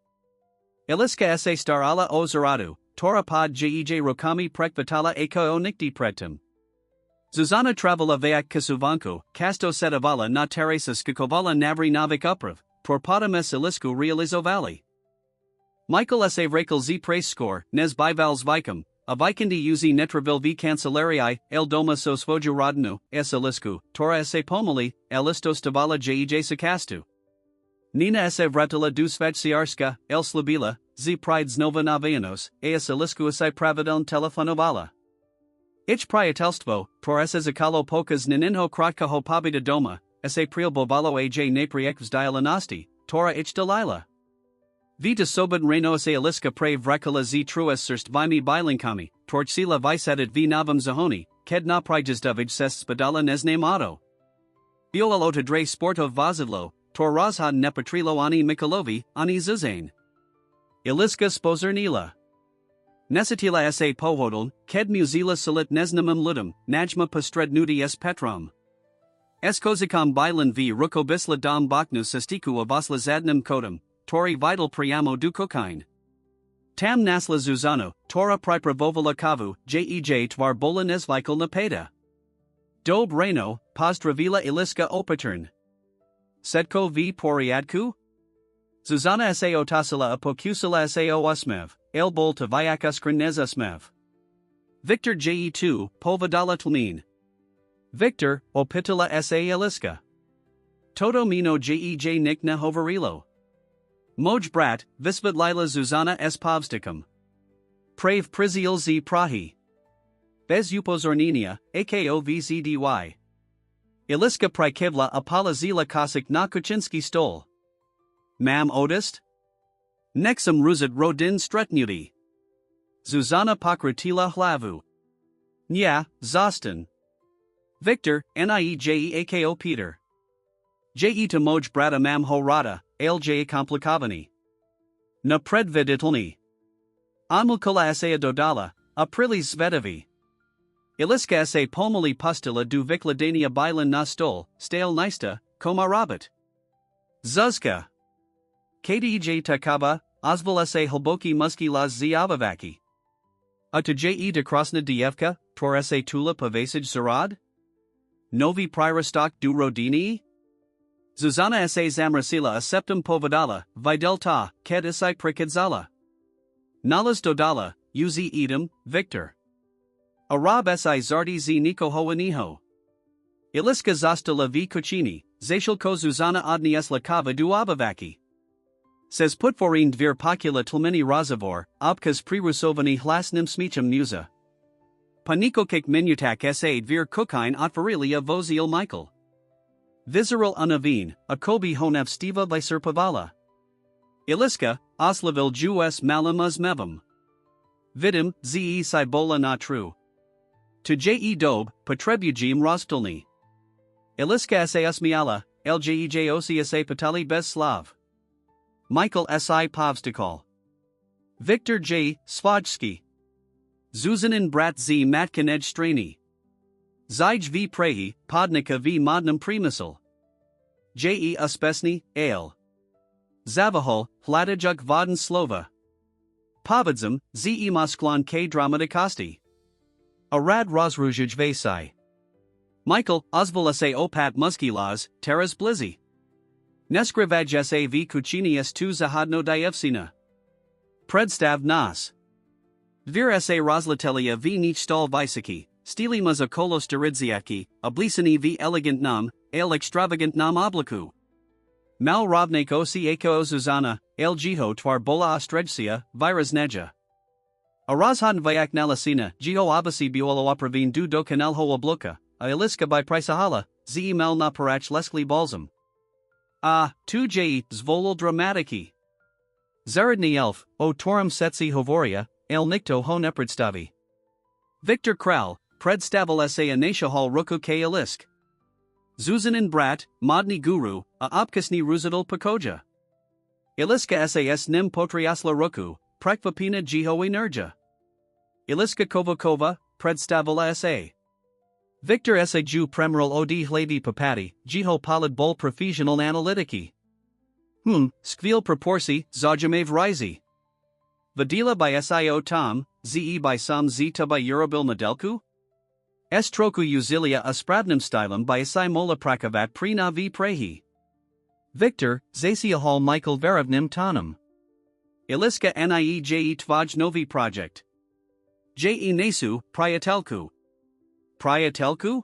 Iliska sa star ala o zaradu, tora pod jej rokami prekvatala eko o nikdi pretum. Zuzana travala vayak kasuvanko, casto setavala na teresa skikovala navri navik uprav. Torpodames ilisku realizovali. Michael sa rakel z prace score, nes bivals vicum, a vikindi uzi netravil v cancelarii, el doma so svoju rodnu, s ilisku, tora sa pomoli, elistos tavala jej sakastu. Nina sa vratila du sveciarska, el slabila, z pride znova navianos, as ilisku sa pravidel telefonovala. Ich priatelstvo, tor sa zakalo pokas naninho kratkaho pobida doma, sa prielbovalo aj napriekvs dialanasti, tora ich dalila. Vita soban reno sa iliska pre vrakala z truas surst vimi bilinkami, torchsila visadet v navam zahoni, ked na prijasdovij ses spadala nesne motto. Violalo dre sportov vazidlo, tor razhad nepatrilo ani Mikhailovi, ani zuzane. Iliska spozernila. Nesatila sa pohodl, ked muzila salit nesnamum ludum, najma postred nudi s petrum. Eskozikam bilan v rukobisla dom baknu sastiku avasla zadnum kodum, tori vital priamo du kokain. Tam nasla zuzano, tora pripravovala kavu, jej tvar bola nesvikal napeda. Dob reno, pozdravila iliska opatern. Sedko v poriadku? Zuzana sa otasila apokusila sa usmev, el bol to vyakuskrin nesusmev. Victor je2, povadala tlmin. Victor, opitala sa iliska. Toto mino jej nik na hovarilo. Moj brat, visvat lila Zuzana s povstikam. Prave priziel z prahi. Bez upozornienia, ako vzdy. Iliska prikivla apala zila kosik na kuchinski stol. Mam odist? Nexum ruzit rodin stretnuti. Zuzana pokratila hlavu. Nya, Zostin. Victor, niejeako Peter. Je to moj brata mam horada, alj komplikavani. Na predviditelni. Anmulkola sa dodala, aprili svedavi. Iliska sa pomoli pustila du vikladania bilan na stol, stale nista, komarabit. Zuzka. Kdej takaba, ozvala sa hlboki muski las zjavavaki. A to je de krasna dievka, tor sa tula pavasij zarad? Novi prirostok du rodini? Zuzana sa zamrasila a septum povadala, videlta, ked isai prikadzala. Nalas dodala, uzi edom, Victor. Arab si zardi z niko hoaniho. Iliska zastala v kuchini, zashilko Zuzana odnies la kava du abavaki. Says putvorin dvir pokula tlmini razavor, obkas prirusovani hlasnim smicham muza. Panikokik minutak sa dvir kukain otfarilia vozil Michael. Visceral unavin, akobi honev stiva lyserpavala. Iliska, oslavil jues malam uzmevam. Vidim, ze sibola na true, To je dob, potrebujim rozhodolny. Iliska se usmiala, ljej se patali bez slav. Michael si povstikal. Viktor J. Svojski. Zuzanin brat z matkinej strani. Zij v prehi, podnika v modnem primisl. Je uspesni, ale. Zavahol, hladajuk voden slova. Povidzam, ze mosklan k dramatikosti. Arad rozrujuj vasai. Michael, ozvala se opat muskilas, teras blizzy. Neskrivaj se v kuchini tu zahadno dievsina. Predstav nas. Dvir se rozlatelia v nich stal visaki, stili za kolos deridziaki, oblisani v elegant nam, el extravagant nam obliku. Mal rovnako si eko Zuzana, el jiho twar bola ostrejsia, virus neja. A rozhodn vyak nalasina, jiho abasi biolo opravin du do kanalho obluka, a iliska by prisahala, ze mel na parach leskli balsam. Tu je zvolol dramatiki. Zaradni elf, o torum setsi hovoria, el nikto ho nepredstavi. Viktor Kral, predstavil se a nashahal ruku ke ilisk. Zuzanin brat, modni guru, a opkasni Rozhodol pokoja. Iliska sas nim potriasla ruku, prekvapina jiho energia. Iliska kovakova, predstavila sa. Victor sa ju premeral od hlavi papati, jiho palid bol profesional analytiki. Skvil proporsi, zajamev rizi. Vadila by sio tom, ze by sam zeta by Eurobil modelku? Estroku uzilia aspravnim stylum by mola prakavat pri na v prehi. Victor, zasia hall Michael Verevnim tonum. Iliska nieje tvaj novi project. Je nesu, priatelku. Priatelku?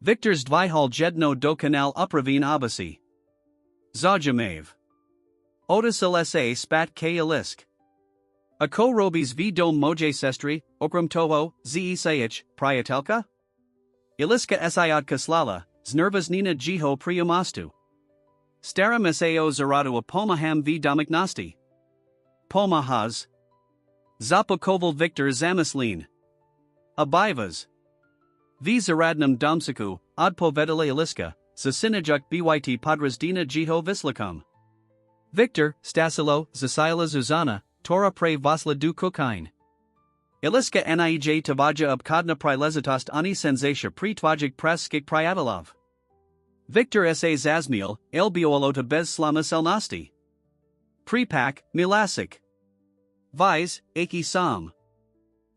Victor's dvihal jedno do kanal upravin abasi. Zajamev. Otisil sa spat k ilisk. Ako robis v dom moje sestri, okram toho, ze sayich, priatelka? Iliska siatka slala, znervas nina jiho priumastu. Staram sao zaradu a pomaham v domiknosti. Pomahaz. Zapokoval Victor zamislin. Abivas. V zaradnum domsiku, odpovedale iliska, zasinajuk byt podrazdina jiho vislikum. Victor, Stasilo, Zasila Zuzana, Tora pre Vasla du Kukain. Iliska niej tavaja obkodna prilezitost ani sensation pri tvajik preskik priatalov. Victor sa zazmiel, elbiolota bez slamas elnosti. Pripak, milasik. Vise, aki sam.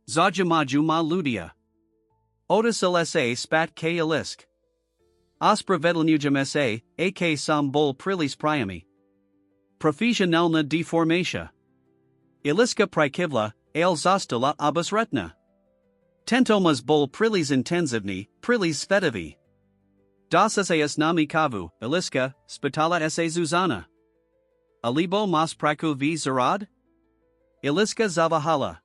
Zajamaju ma ludia. Otisil sa spat k ilisk. Aspra vedlnujam sa, ak sam bol prilis priami. Profesionalna deformatia. Iliska prikivla, el zostala abasretna. Tentomas bol prilis intenzivni, prilis svetovi. Das sas nami kavu, Iliska, spitala sa Zuzana. Alibo mas praku v zarad? Iliska zavahala.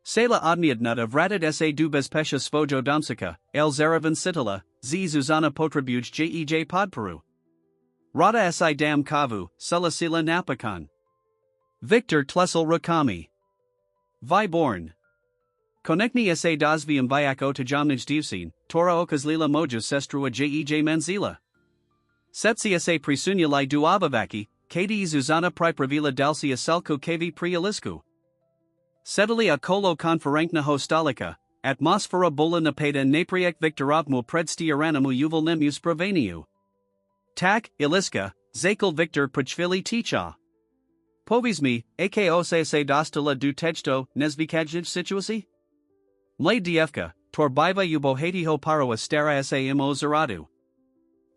Sela odmiadnut vratid sa du bezpesha svojo domsika, el zaravan sitala, z Zuzana potrebuj jej podperu. Rada si dam kavu, sulasila napakan. Victor tlesel rakami. Viborn. Konekni sa dozvium viako tajamnij divsin, tora okazlila moja sestrua jej manzila. Setsia sa prisunyalai duavavaki, kdi Zuzana pripravila dalsia selku kv prialisku. Setali a kolo konferenkna hostalika, atmosfera bola napeda napriek Viktorovmu predstiaranamu uvolnemu spraveniu. Tak, Iliska, zakel Victor Pachvili ticha. Povismi, ako se dostala du tejto, nezvikajniv situasi? Mlay dievka, torbiva ubohatiho parawa stara sa imo zaradu.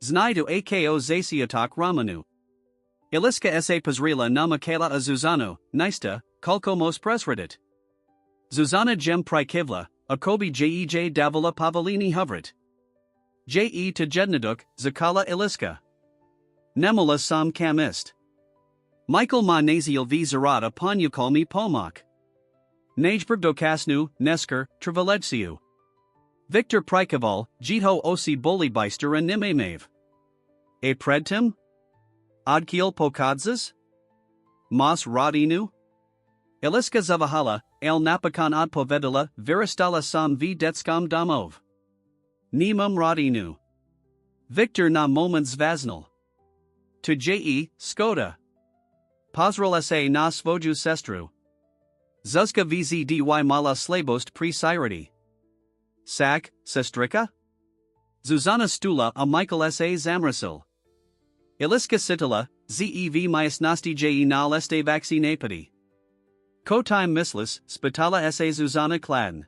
Znaidu ako zasiatok ramanu. Iliska sa pazrila namakala a Zuzano, nista, kolkomos presredit. Zuzana gem prikivla, akobi jej davala pavalini hovrit. Je to jednaduk, zakala Iliska. Nemula sam kamist. Michael ma naziel v zarada ponyukolmi pomak. Najbrb dokasnu, nesker, trivalejsiu. Victor Prikoval, Jito osi bolibeister and nimemev. A predtim? Odkiel pokadzas? Mas rodinu? Iliska zavahala, el napakon odpovedala, viristala sam v detskam domov. Nemam rodinu. Victor na moment zvaznal. To je, Skoda. Pozrel sa na svoju sestru. Zuzka vzdy mala slabost pri siroti. Sak, sestrika? Zuzana Stula a Michael sa zamrasil. Iliska Sitala, zev majasnosti je na leste vaccinapati. Kotime mislis, spitala sa Zuzana Kladen.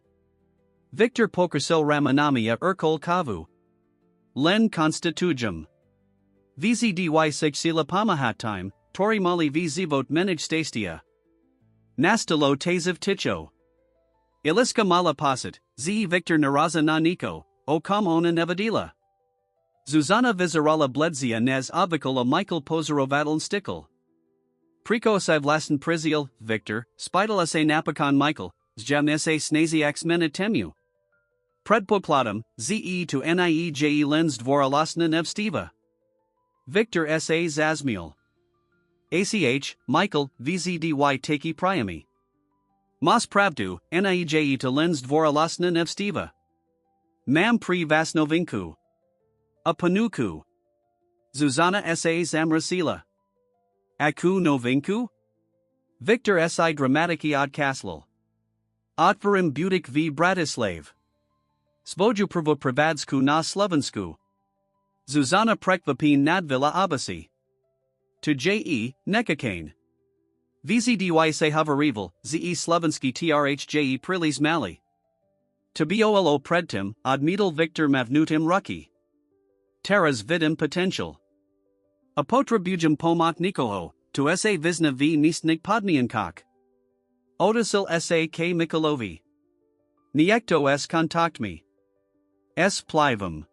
Victor Pokersil Ramanamia Urkol Kavu. Len Constitujum. Vzdy Sila Pamahattime, Tori Mali vzivot Menij Stastia. Nastalo Taziv Ticho. Iliska Mala Pasit, ze Victor Naraza na Niko, o Kamona Nevadila. Zuzana Vizarala Bledzia Nez Avikola Michael Pozerovadal Stickle. Priko Sivlasen Prizial, Victor, Spidal sa Napakon Michael, Zjam sa Snaziax Menitemu. Predpokladim, ze to nieje lens dvoralasna nevstiva. Victor sa Zazmiel. ACH, Michael, vzdy taki priami. Mas pravdu, nieje to lens dvoralasna nevstiva. Mam pri vasnovinku. A panuku. Zuzana sa zamrasila. Aku novinku? Victor si dramatiki od kaslal. Otvarim budik v Bratislav. Svoju prvo privadsku na Slovensku. Zuzana prekvapin nadvila abasi. To je, nekakane. Vzdy se havarival, ze slovenski trhje prilis mali. To bolo predtim, odmedal Victor mavnutim ruki. Teras vidim potential. Apotribujum pomak nikoho, to sa visna v nistnik podniankak. Odasil sa k Mikolovi. Niekto s kontaktmi. S plivum.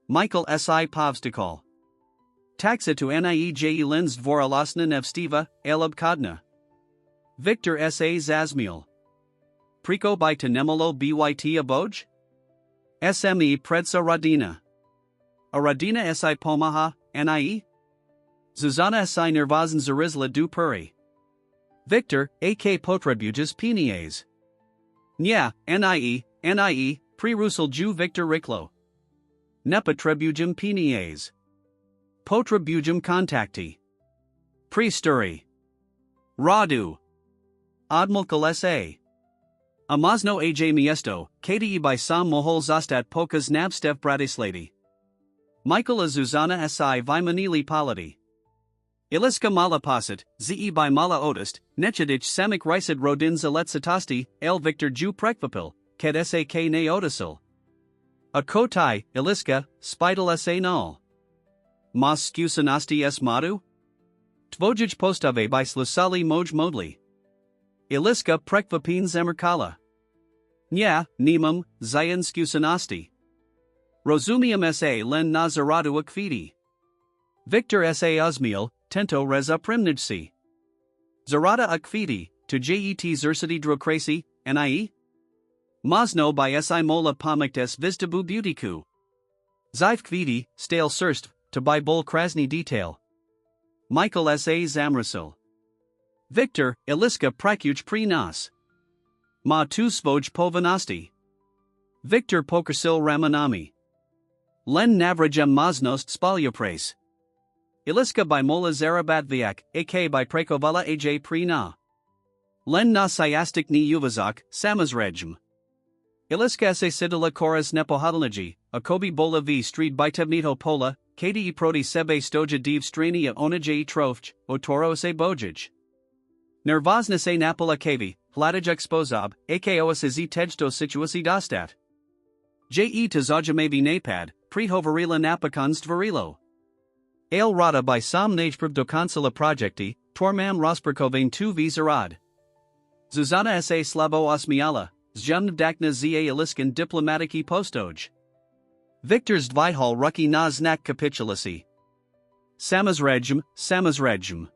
Michael si povstikal. Taxa to nieje lens dvoralasna nevstiva, elabkodna. Victor sa zazmiel. Priko by Tenemolo byt aboj? Sme predsa radina. A radina si pomaha, nie? Zuzana si nervazan zarizla du puri. Victor, ak potrebujas penies. Nya, nie, pre-rusal ju Victor Riklo. Nepa trebujum penies. Potrebujum contacti. Pre-sturi. Radu. Admulkal sa. Amazno aj miesto, kdi by sam mohol zastat pokas navstev Bratislady. Michaela Zuzana si vymanili palati. Iliska mala pasit, ze by mala odist, nechadich samik rysid rodin zaletsatasti, el Victor ju prekvapil, ket sak ne odasil. A kotai, iliska, spidal sa null. Mas skusanasti s madu? Tvojij postave by slusali moj modli. Iliska prekvapin zemerkala. Nya, nemam, zayan skusanasti. Rozumium sa len nazaradu akvidi. Victor sa uzmiel, tento reza primnijsi. Zarada akvidi, to jet zersity drokrasi, nie? Masno by si mola pomictes vistabu butiku. Ziv kvidi, stale surst, to by bol krasny detail. Michael sa zamrasil. Victor, iliska prakuch pri nas. Ma tu svoj povanasti. Victor pokersil ramanami. Len navrajem maznost spalyapres. Iliska by mola zarabatviak, ak by prekovala aj pri na. Len na sayastik ni uvazak, samazrejm. Iliska se sidala koras nepohadalnaji, akobi bola v street bitevnito pola, kdi proti sebe stoja div strania onaj trofch, otoro se bojij. Nervozna se napola kavi, hladij expozab, ako se tejto situasi dostat. Je to zajamevi napad, prehovarila napakons dvarilo. Ale rada by sam najprv do konsula projekti, tormam rosperkovane tu vizarad. Zuzana sa slabo osmiala, zjumn dakna za iliskan diplomatiki postoj. Victor's dvihal ruki na znak capitulacy. Samazrejm.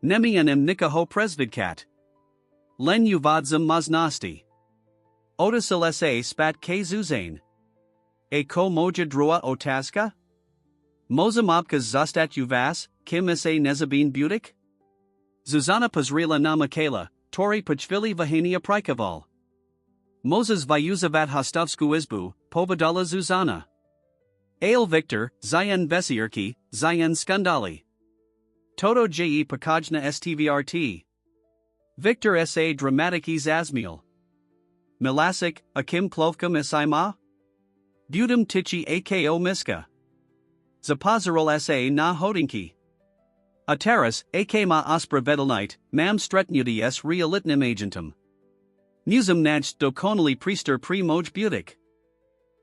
Nemianim nikaho presvidkat. Len uvadzam maznosti. Odasil sa spat k zuzane. A ko moja drua otaska? Mozamabkas zastat uvas, kim sa nezabin butik? Zuzana Pazrila na Michaela, Tori Pachvili Vahania Prikoval. Moses Vyuzavat Hostovsku Izbu, Povedala Zuzana. Ale Victor, Zayen Vesierki, Zayen Skandali. Toto Je Pakajna STVRT. Victor Sa Dramatiki Zazmiel. Milasik, Akim Plovkam Isaima? Budum Tichi Ako Miska. Zapazarol Sa Na Hodinki. Ataris, Akma Aspra Vedelnite, Mam Stretnudies Realitnum Agentum. Musum Naj Dokonali Priester Pre Moj Budik.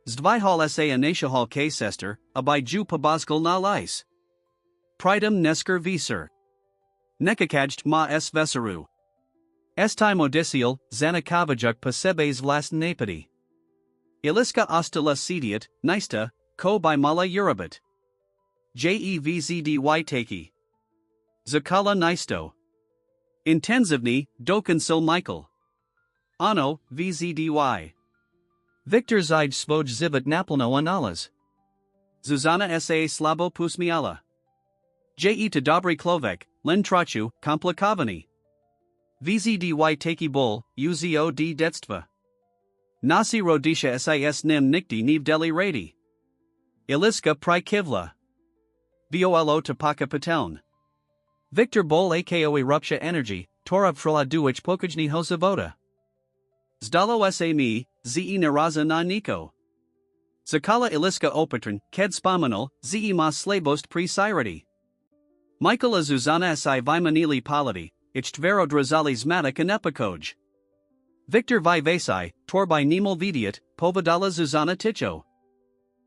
Zdvihal Sa Anashahal K Sester, Abai Ju Pabazkal Na Lice. Pridum Nesker Viser. Nekakajt Ma S Veseru. Estime Odisiel, Zanakavajuk Pasebes Vlasten Napadi. Iliska Ostala Sediat, Nista, Ko by Mala Urabit. Jevzdy Taki. Zakala Nisto. Intensivni, Dokansil Michael. Ano, Vzdy. Victor Zij Svoj Zivit Napolno Analas. Zuzana Sa Slabo Pusmiala. To Dobry Klovek, Len Trachu, Komplikavani. Vzdy Taki Bol, Uzo D Detstva. Nasi Rodisha Sis Nim Nikti Niv Deli Radi. Iliska Prikivla. Volo Tapaka Pateln. Victor Bol Ako Eruptia Energy, Torab Frila Duich Pokajni Hosavoda. Zdalo Sa Mi, Ze Naraza Na Niko. Zakala Iliska Opatran, Ked Spamanal, Ze Mas Slabost Pre Sirati. Michael Zuzana Si Vimanili Paladi, Ichtvero Drazali Zmatic and Epikoj. Victor Vivasi, Torbai Nemol Vidiat, Povedala Zuzana Ticho.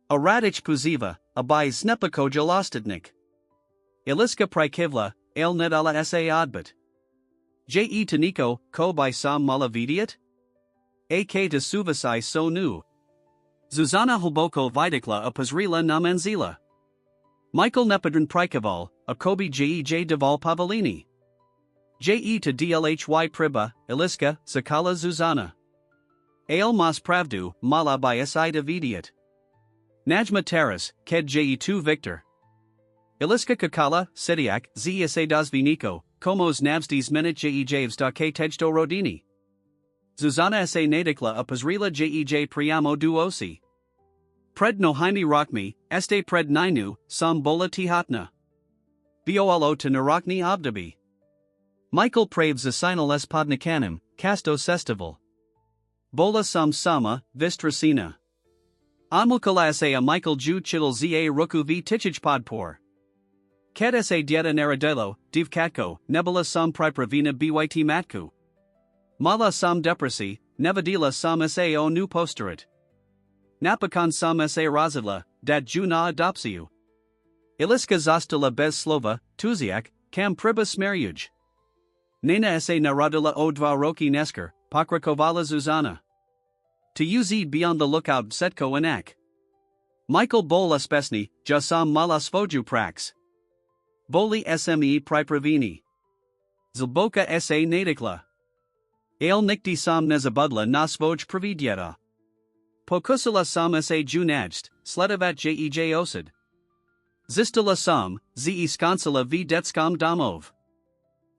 Aradich Puziva, Abai Snepikoj Alostadnik. Iliska Prikivla, El Nedala Sa Adbit. Taniko, Ko by Sam Mala Vidiat? Ak to Suvasai So Nu. Zuzana Hulboko Vidikla Apazrila Namenzila. Michael Nepadran Prikoval, Akobi Jej Deval Pavolini. To Dlhy Priba, Iliska, Zakala Zuzana. Ale Mas Pravdu, Mala by Si Davidiat. Najma Terras, Ked Je2 Victor. Iliska Kakala, Sidiak, Zsa Dazviniko, Komos Navstis Menit Jevs da K Tejto Rodini. Zuzana Sa Nadikla Apazrila Jej Priamo Duosi. Pred no Jaime Rockmi, Este Pred Ninu, Sam Bola Tihatna. Volo to Narakni Abdabi. Michael Praves Asinal S Podnikanim, Casto Sestival. Bola Sam Sama, Vistrasina. Anmukala Sa Michael Ju Chittle Za Ruku V Tichij Podpor. Ked Sa Dieta Naradelo, Div Katko, Nebula Sam Pripravina Byt Matku. Mala Sam Depresi, Nevadila Sam Sa O Nu Posterit. Napakan Sam Sa Razidla, Dat Juna Adopsiu. Iliska Zastala Bez Slova, Tuziak, Kam Priba Smerjuj. Nena Sa Naradila O Dva Roki Nesker, Pakrakovala Zuzana. To Uz Beyond the Lookout Setko Anak. Michael Bola Spesni, Jasam Mala Svoju Prax. Boli Sme Pripravini. Zilboka Sa Nadikla. Ale Nikti Sam Nezabudla Na Svoj Pravidyeta. Pokusala Sam Sa Junajst, Sledavat Jej Osid. Zistala Sam, Ze Skansala V Detskam Damov.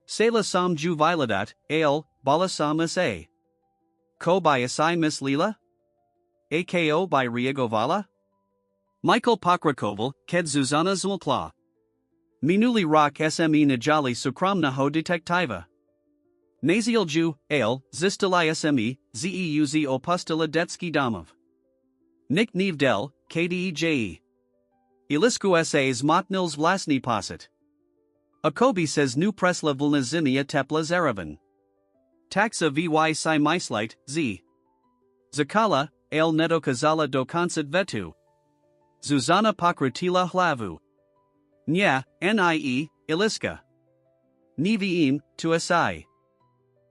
Sela Sam Ju Viladat, Ale, Bala Sam Sa. Ko by Asai Miss Lila? Ako by Riegovala? Michael Pokrakoval, Ked Zuzana Zulkla. Minuli Rock Sme Najali Sukramna Ho Detektiva. Naziel Ju, Ale, Zistalai Sme, Zeuz Opustila Detski Damov. Nik Nevdel, Kdeje. Ilisku Sas Motnils Vlasni Posit. Akobi says Nu Presla Vlnazimia Tepla Zeravan. Taxa Vy Si Mislite, Z. Zakala, Ale Neto Kazala do Konsid Vetu. Zuzana Pakratila Hlavu. Nya, Nie, Iliska. Niviim, to Asai.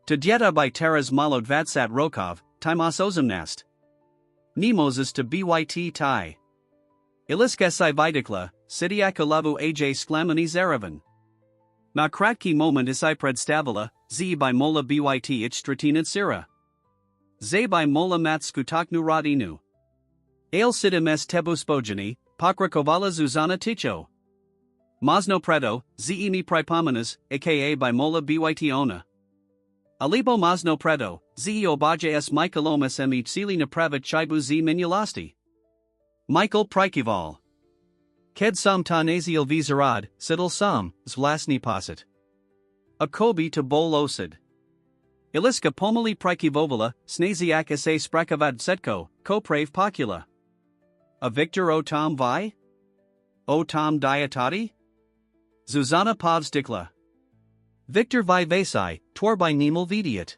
To Dieta by Teras Malod Vatsat Rokov, Timas Ozimnast. Nemoses to Byt Tai. Iliska Si Vidikla, Sidiakalavu Aj Sklamani Zeravan. Na kratki moment Isai Predstavila, Z by Mola Byt Ich Stratinat Sira. Z by Mola Mat Skutaknu Radinu. Ale Sidim S Tebuspojani, Pakrakovala Zuzana Ticho. Masno Predo, Zemi Pripomenas, aka by Mola Byt Ona. Alibo Mazno Predo, Ze Obaje S. Michaelom Sm. Cili Napravit Chibu Z. Minulasti. Michael Prikival. Ked Sam Ta Naziel V. Zarad, Sidal Sam, Zvlasni Posit. Akobi to Bol Osid. Iliska Pomali Prikivovala, Snaziak sa Sprakavad Setko, Koprave Pocula. A Victor O Tom Vi? O Tom Diatati? Zuzana Povstikla. Victor Vi Vasai, Tor by Nemel Vidiat.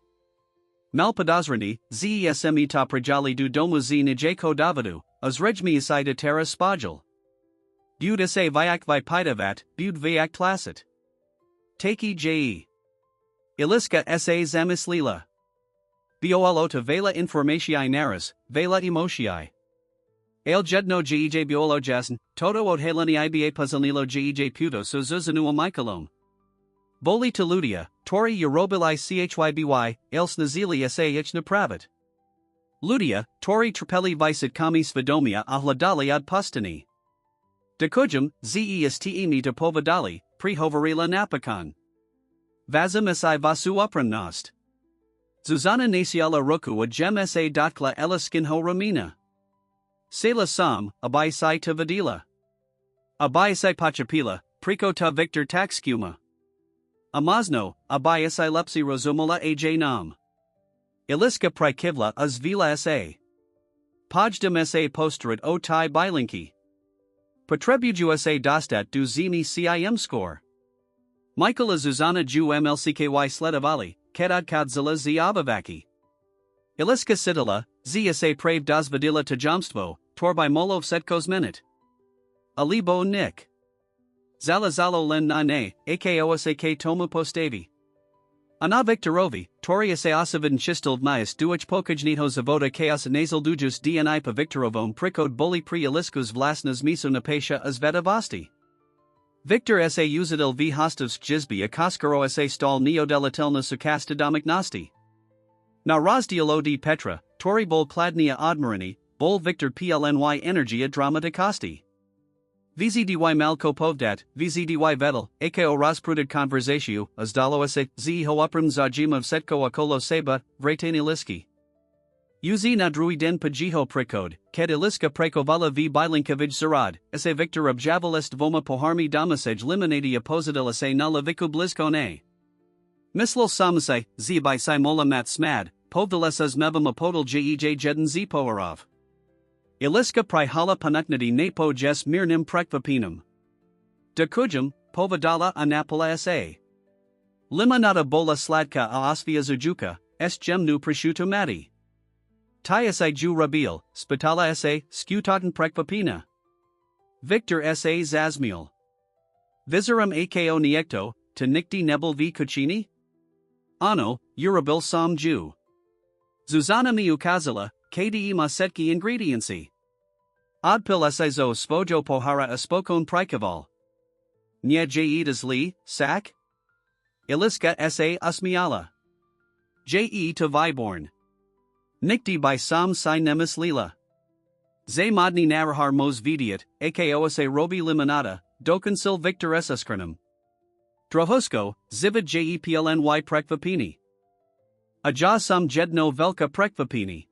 Malpadazrandi, Zesmi ta Prajali du Domu Z Nijako Davadu, Azrejmi Isai de Terra Spajal. Bud sa Vyak Vi Pidavat, Bud Vyak Tlasset. Taki Je. Iliska sa Zamislila. Biolo to Vela Informatiae Naris, Vela Emotiae. El Jedno Gij Biolo Jason, Toto od Heleni Iba Puzzlenilo Gij Puto so Zuzanu Michaelom. Boli Teludia, Tori Eurobilai Chyby, Els Nazili Sa Napravit. Ludia, Tori Trapeli Vicit Kami Svedomia Ahladali ad Pustani. Dekujum, Zestemi de Povadali, Prihovarila Napakan. Vazam Isai Vasu Uprannost. Zuzana Nasiala Roku a Gem Sa Datkla Elaskinho Ramina. Sela Sam, Abai Sai Tavadila. Abai Sai Pachapila, Prico ta Victor Taxcuma. Amazno, Abai Sai Lepsi Rozumola Aj Nam. Iliska Prikivla Azvila Sa. Pojdem Sa Posterit O Tai Bilinki. Potrebuju Sa Dostat du Zimi Cim Score. Michael Zuzana Ju Mlcky Sledavali, Kedad Kadzilla Z Abavaki. Iliska Sidila, Zsa Prave Dazvadila Tajamstvo, Torby Molov Setkos Minute. Alibo Nick. Zalazalo Len Nane, Akosak Tomu Postavi. Ana Viktorovi, Toria se Osavid Chistelv Myas Duich Pokajnito Zavoda Chaos Nasal Dujus DNI Pa Viktorovom Prikod Boli Pri Iliskus Vlasnas Miso Napesha Azvedavasti. Victor sa Uzadil V Hostovsk Jizbi Akaskaro sa Stal Neodelatelna Sukastadamiknosti. Na Razdialo di Petra, Tori Bol Kladnia Admirani, Bol Victor PLNY Energia Dramatikasti. VZDY Malko Povdat, VZDY Vedel, AKO Rasprudid Conversatio, Azdalo sa Ho Upram Zajim of Setko Akolo Seba, Vretani Liski. Uz na druiden pajiho prekod, ked iliska prekovala v bilinkovij zarad, sa Victor objavalest voma poharmi damasej limonadi opozadila se na laviku blizkone. Mislil samasai, z by simola mat smad, povdalesas mebam apodal jej jeden z poarov. Iliska prihala panuknadi napo jes mirnim prekvapinum. Dekujum, povadala anapala sa. Limonada bola sladka a osvia zujuka, s gemnu prosciutto mati. Tyasai Ju Rabil, Spitala sa, Skutaten Prekvapina. Victor sa Zazmiel. Visarum Ako Niekto, to Nikti Nebel v Kuchini? Ano, Urabil Sam Ju. Zuzana Miukazala, KDE Masetki Ingrediency. Odpil Zo Svojo Pohara Espokon Prikaval. Nye Jeedas Li, Sak? Iliska sa Usmiala. Je to Viborn. Nikti by Sam Si Nemis Lila. Ze Modni Narahar Mos Vidiat, Ako sa Robi Limonada, Dokensil Victor Esskernum. Drohosko, Zivid Jeplny Prekvapini. Aja Sam Jedno Velka Prekvapini.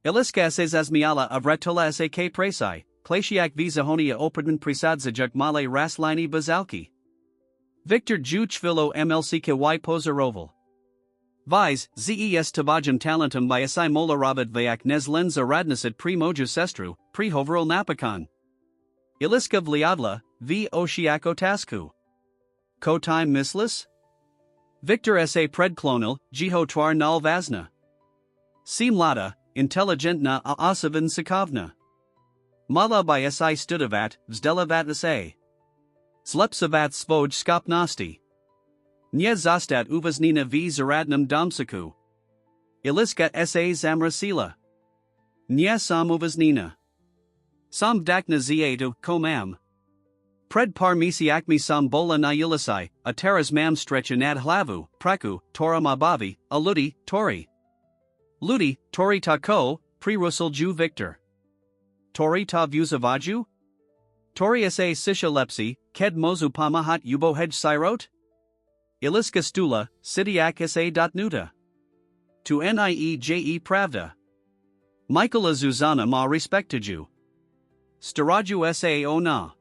Iliska sa Zazmiala of Retola sa K Presai, Klasiak Vizahonia Opredman Prisadzajak Male Raslini Bazalki. Victor Ju Chvilo MLCKY Pozaroval. Vise, zes tabajum talentum by asai mola rabat vayak nes lenza radnasit pri moju sestru, pri hoveral napakan. Iliska vliadla, v oshiako tasku. Ko time mislis? Victor sa predklonil, jiho twar nal vazna. Simlada, intelligentna a osavin sikovna. Mala by asai studavat, vzdelavat sa. Slepsavat svoj skopnosti. Nye zastat uvaznina v zaradnum domsaku. Iliska sa zamrasila. Nye sam uvaznina. Sam dakna ziedu komam. Pred par misi akmi sam bola na ulisai, a teras mam stretchin ad hlavu, praku, tora mabavi, a ludi, tori. Ludi, tori tako, pri russel ju victor. Tori ta vuzavaju? Tori sa sisha lepsi, ked mozu pamahat ubo hej sirot? Iliska stula, Sidiak sa. Nuta. Tu nieje pravda. Michaela Zuzana ma respectaju. Staraju sa ona.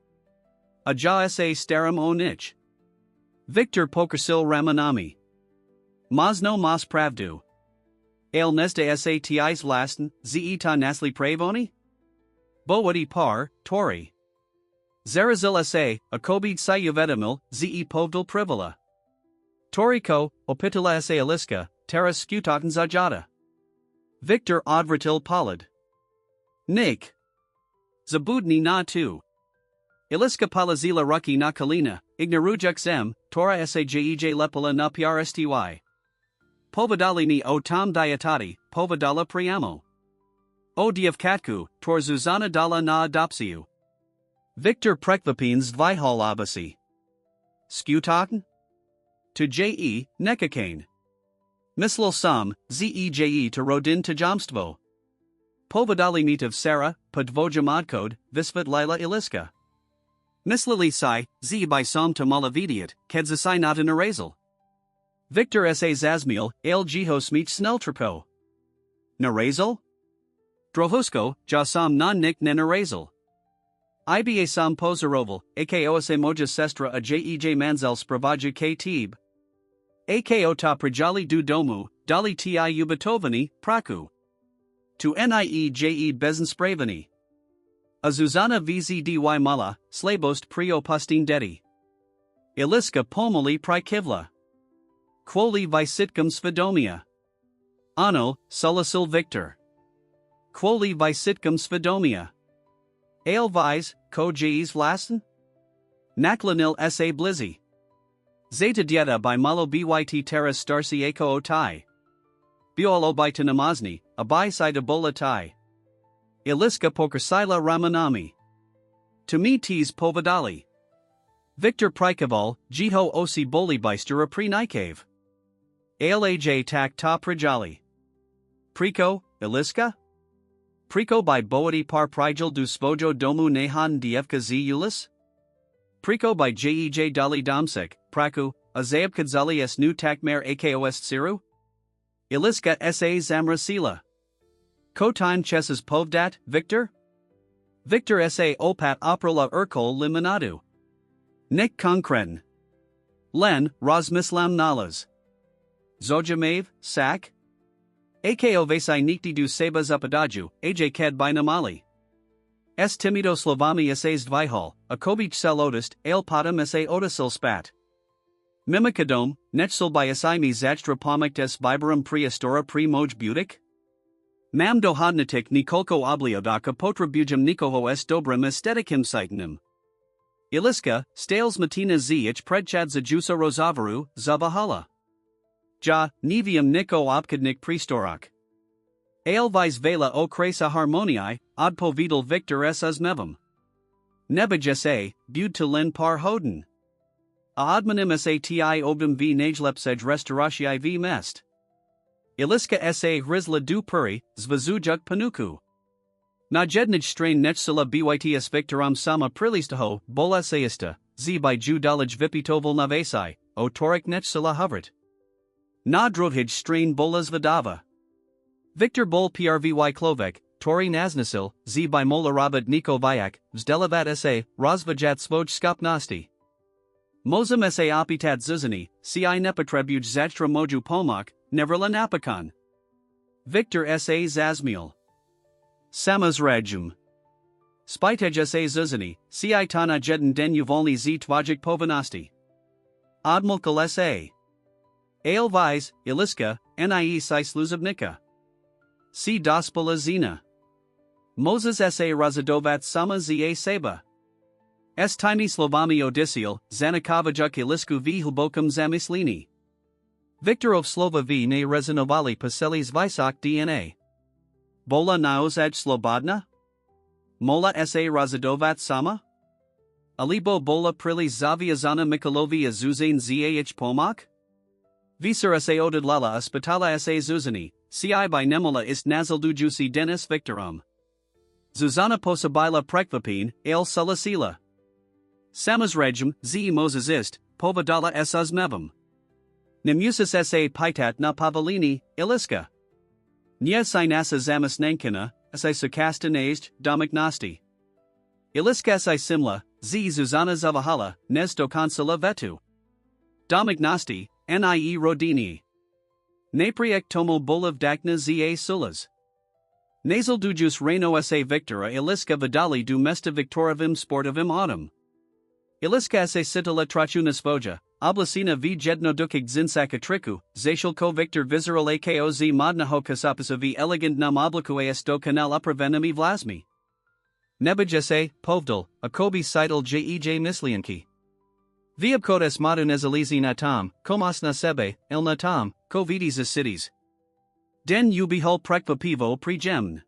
Aja sa staram o nich. Victor Pokersil Ramanami. Masno mas pravdu. Ale nesta satis lasten, zeta nasli pravoni? Boadi par, tori. Zarazil sa, akobid sayuvedamil, ze povdal privala. Toriko, opitala sa Iliska, terra skutatan zajada. Victor Odvratil Polid. Nik. Zabudni na tu. Iliska palazila ruki na kalina, ignarujuk zem, tora sajej lepala na prsty. Povadali ni o tam diatati, povadala priamo. O dievkatku, tor Zuzana dala na adopsiu. Victor prekvapins vihal abasi. Skutaten? To je, nekakane. Mislil sam, zeje to rodin to jamstvo. Povadali meet Sarah, podvojamadkod, visvat lila Iliska. Mislili sai, z by som to malavidiat, kedzasai not in arazal. Victor sa zazmiel, ale jiho smich sneltrapo. Narazal? Drohusko, jasam non nik nenarazal. Iba sam pozaroval, ako sa moja sestra a jej manzel spravaja k tib. Ako ta prajali du domu, dali ti ubatovani, praku. Tu nieje bezin spravani. A Zuzana vzdy mala, slabost prio postin dedi. Iliska pomoli prikivla. Quoli visitcum svidomia. Ano, sulasil Victor. Quoli visitcum svidomia. Ale vis, ko jes lasten? Naklanil sa blizzy. Zeta dieta by malo byt terra starsi ako otai. Biolo by tanamazni, a by side bola tai. Iliska pokersila Ramanami. To me tees povadali. Victor Prikaval, jiho osi bolibeister a pre nikave. Alaj tak ta prajali. Priko, Iliska? Priko by boadi par prijal du svojo domu nehan dievka z ulis? Priko by jej dali damsek, praku, azab kadzali s nu takmer akos siru? Iliska sa zamrasila. Kotan chesses povdat, Victor? Victor sa opat oprala urkol limonadu. Nik konkren. Len, razmislam nalas. Zojamav, sak? Ako vesai nikti du seba zapadaju, aj kad by namali. S timido slovami essays dvihal, a kobich salodist, ale potam sa odasil spat. Mimikadom, netsil by asaimi zachtra pomictes viberum prehistora pre moj butik? Mam dohodnitik nikolko obliodaka potrabujum nikoho s dobrim aestheticum sitenim. Iliska, stales matina zh predchad zajusa rozavaru, zavahala. Ja, nevium niko opkadnik prestorak. Aelvis vela o kresa harmoniae, odpo vidal Victor s uzmevum. Nebaj sa, bud to lin par hoden. A admanim sati obdum v najlepsej restauratii v mest. Iliska sa hrizla du puri, zvazujuk panuku. Na jednij strain nechsila byts Victoram sama prilistaho, bola seista, z by ju dalaj vipitoval navesai, o torik nechsila hovert. Na drodhij strain bolas vadava. Victor bol prvy klovek, tori naznasil, z by mola rabat niko vayak, vzdelavat sa, razvajat svoj skopnosti. Mozum sa apitat zuzani, ci nepotrebuj zachtra moju pomak, neverla napakan. Victor sa zazmiel. Samas rajum. Spitej sa zuzani, ci tana jeden den uvolni z tvajik povanasti. Admulkal sa. Ale vis, Iliska, nie si sluzabnika. Si dospala zina. Moses sa razadovat sama za seba. S tiny slovami odisiel, zanikavajuk Ilisku v hlbokum zamislini. Viktorov slova v ne rezonovali paselis visok dna. Bola naozaj slobodna? Mola sa razadovat sama? Alibo bola prili zaviazana Mikhailovia zuzane zah pomak? Visera sa odadlala spitala sa zuzani, ci by nemola ist nazaldujusi Denis Victorum. Zuzana posabila prekvapin, ale salasila. Samas regum, ze Moses ist, povadala s uzmevum. Nemusis sa pitat na pavalini, iliska. Nia sinasa zamas nankina, asai sukastinazed, domagnosti. Iliska si simla, z Zuzana Zavahala, nes do consula vetu. Domagnosti, nie rodini. Napriek tomo boliv dakna za sulas. Nasal dujus reino sa victora iliska vidali du mesta victoravim sportivim autumn. Iliska sa citala trachuna svoja, oblasina v jedno dukig zinsaka triku, zashal ko victor vizeral akoz modnaho kasapasa v elegant nam obliqueas do canal upravenami vlasmi. Nebajese, povdal, akobi sidal jej mislianki. Viabkodes modernezalizi natam, komos na sebe, el natam, ko vidis as cities. Den ubihol prekva pivo pregemn.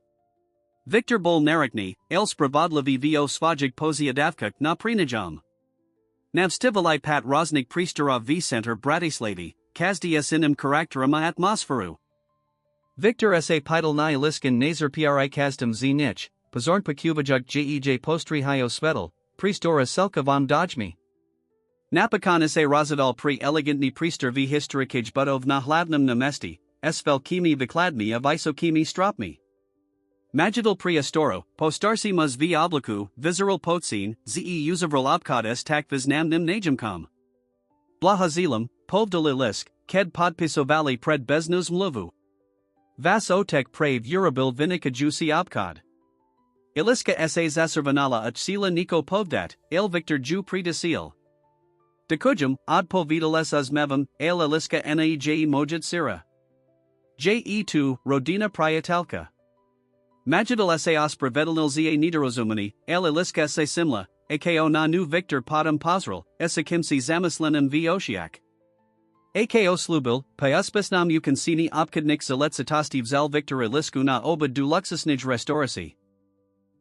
Victor bol narikni, el spravodlavi vo svajig poziadavkak na prinajam. Navstivali pat roznik pristorov v center Bratislavi, kazdias inem karakterama atmosferu. Victor sa pidal na iliskin nazar pri kazdam z nich, pozorn pakuvajug jej postri hio svedal, pristora selka vom dojmi. Napakan sa Rozhodol pri elegantni prister v historikij budov na hladnum namesti, svel kimi vikladmi a visokimi stropmi. Magidal pri astoro, postarsimas v obliku, vizeral potsin, ze uzavral obkodes tak viznamnim najamkom. Blahazilam, povdal ilisk, ked podpisovali pred beznus mluvu. Vas otek prave urabil vinikajusi obkod. Iliska sa zaservanala at sila niko povdat, el victor ju predesil. Dekujum, od povidales uzmevum, el iliska naej mojid sira. Je2, rodina priatelka. Magidal sa ospravedalnil za nidarozumani, el iliska sa simla, ako na nu victor podum pozral, esakimsi zamislenim v oshiak. Ako slubil, payuspesnam ukansini opkadnik zeletsatostiv zel victor ilisku na oba du luxusnij restorasi.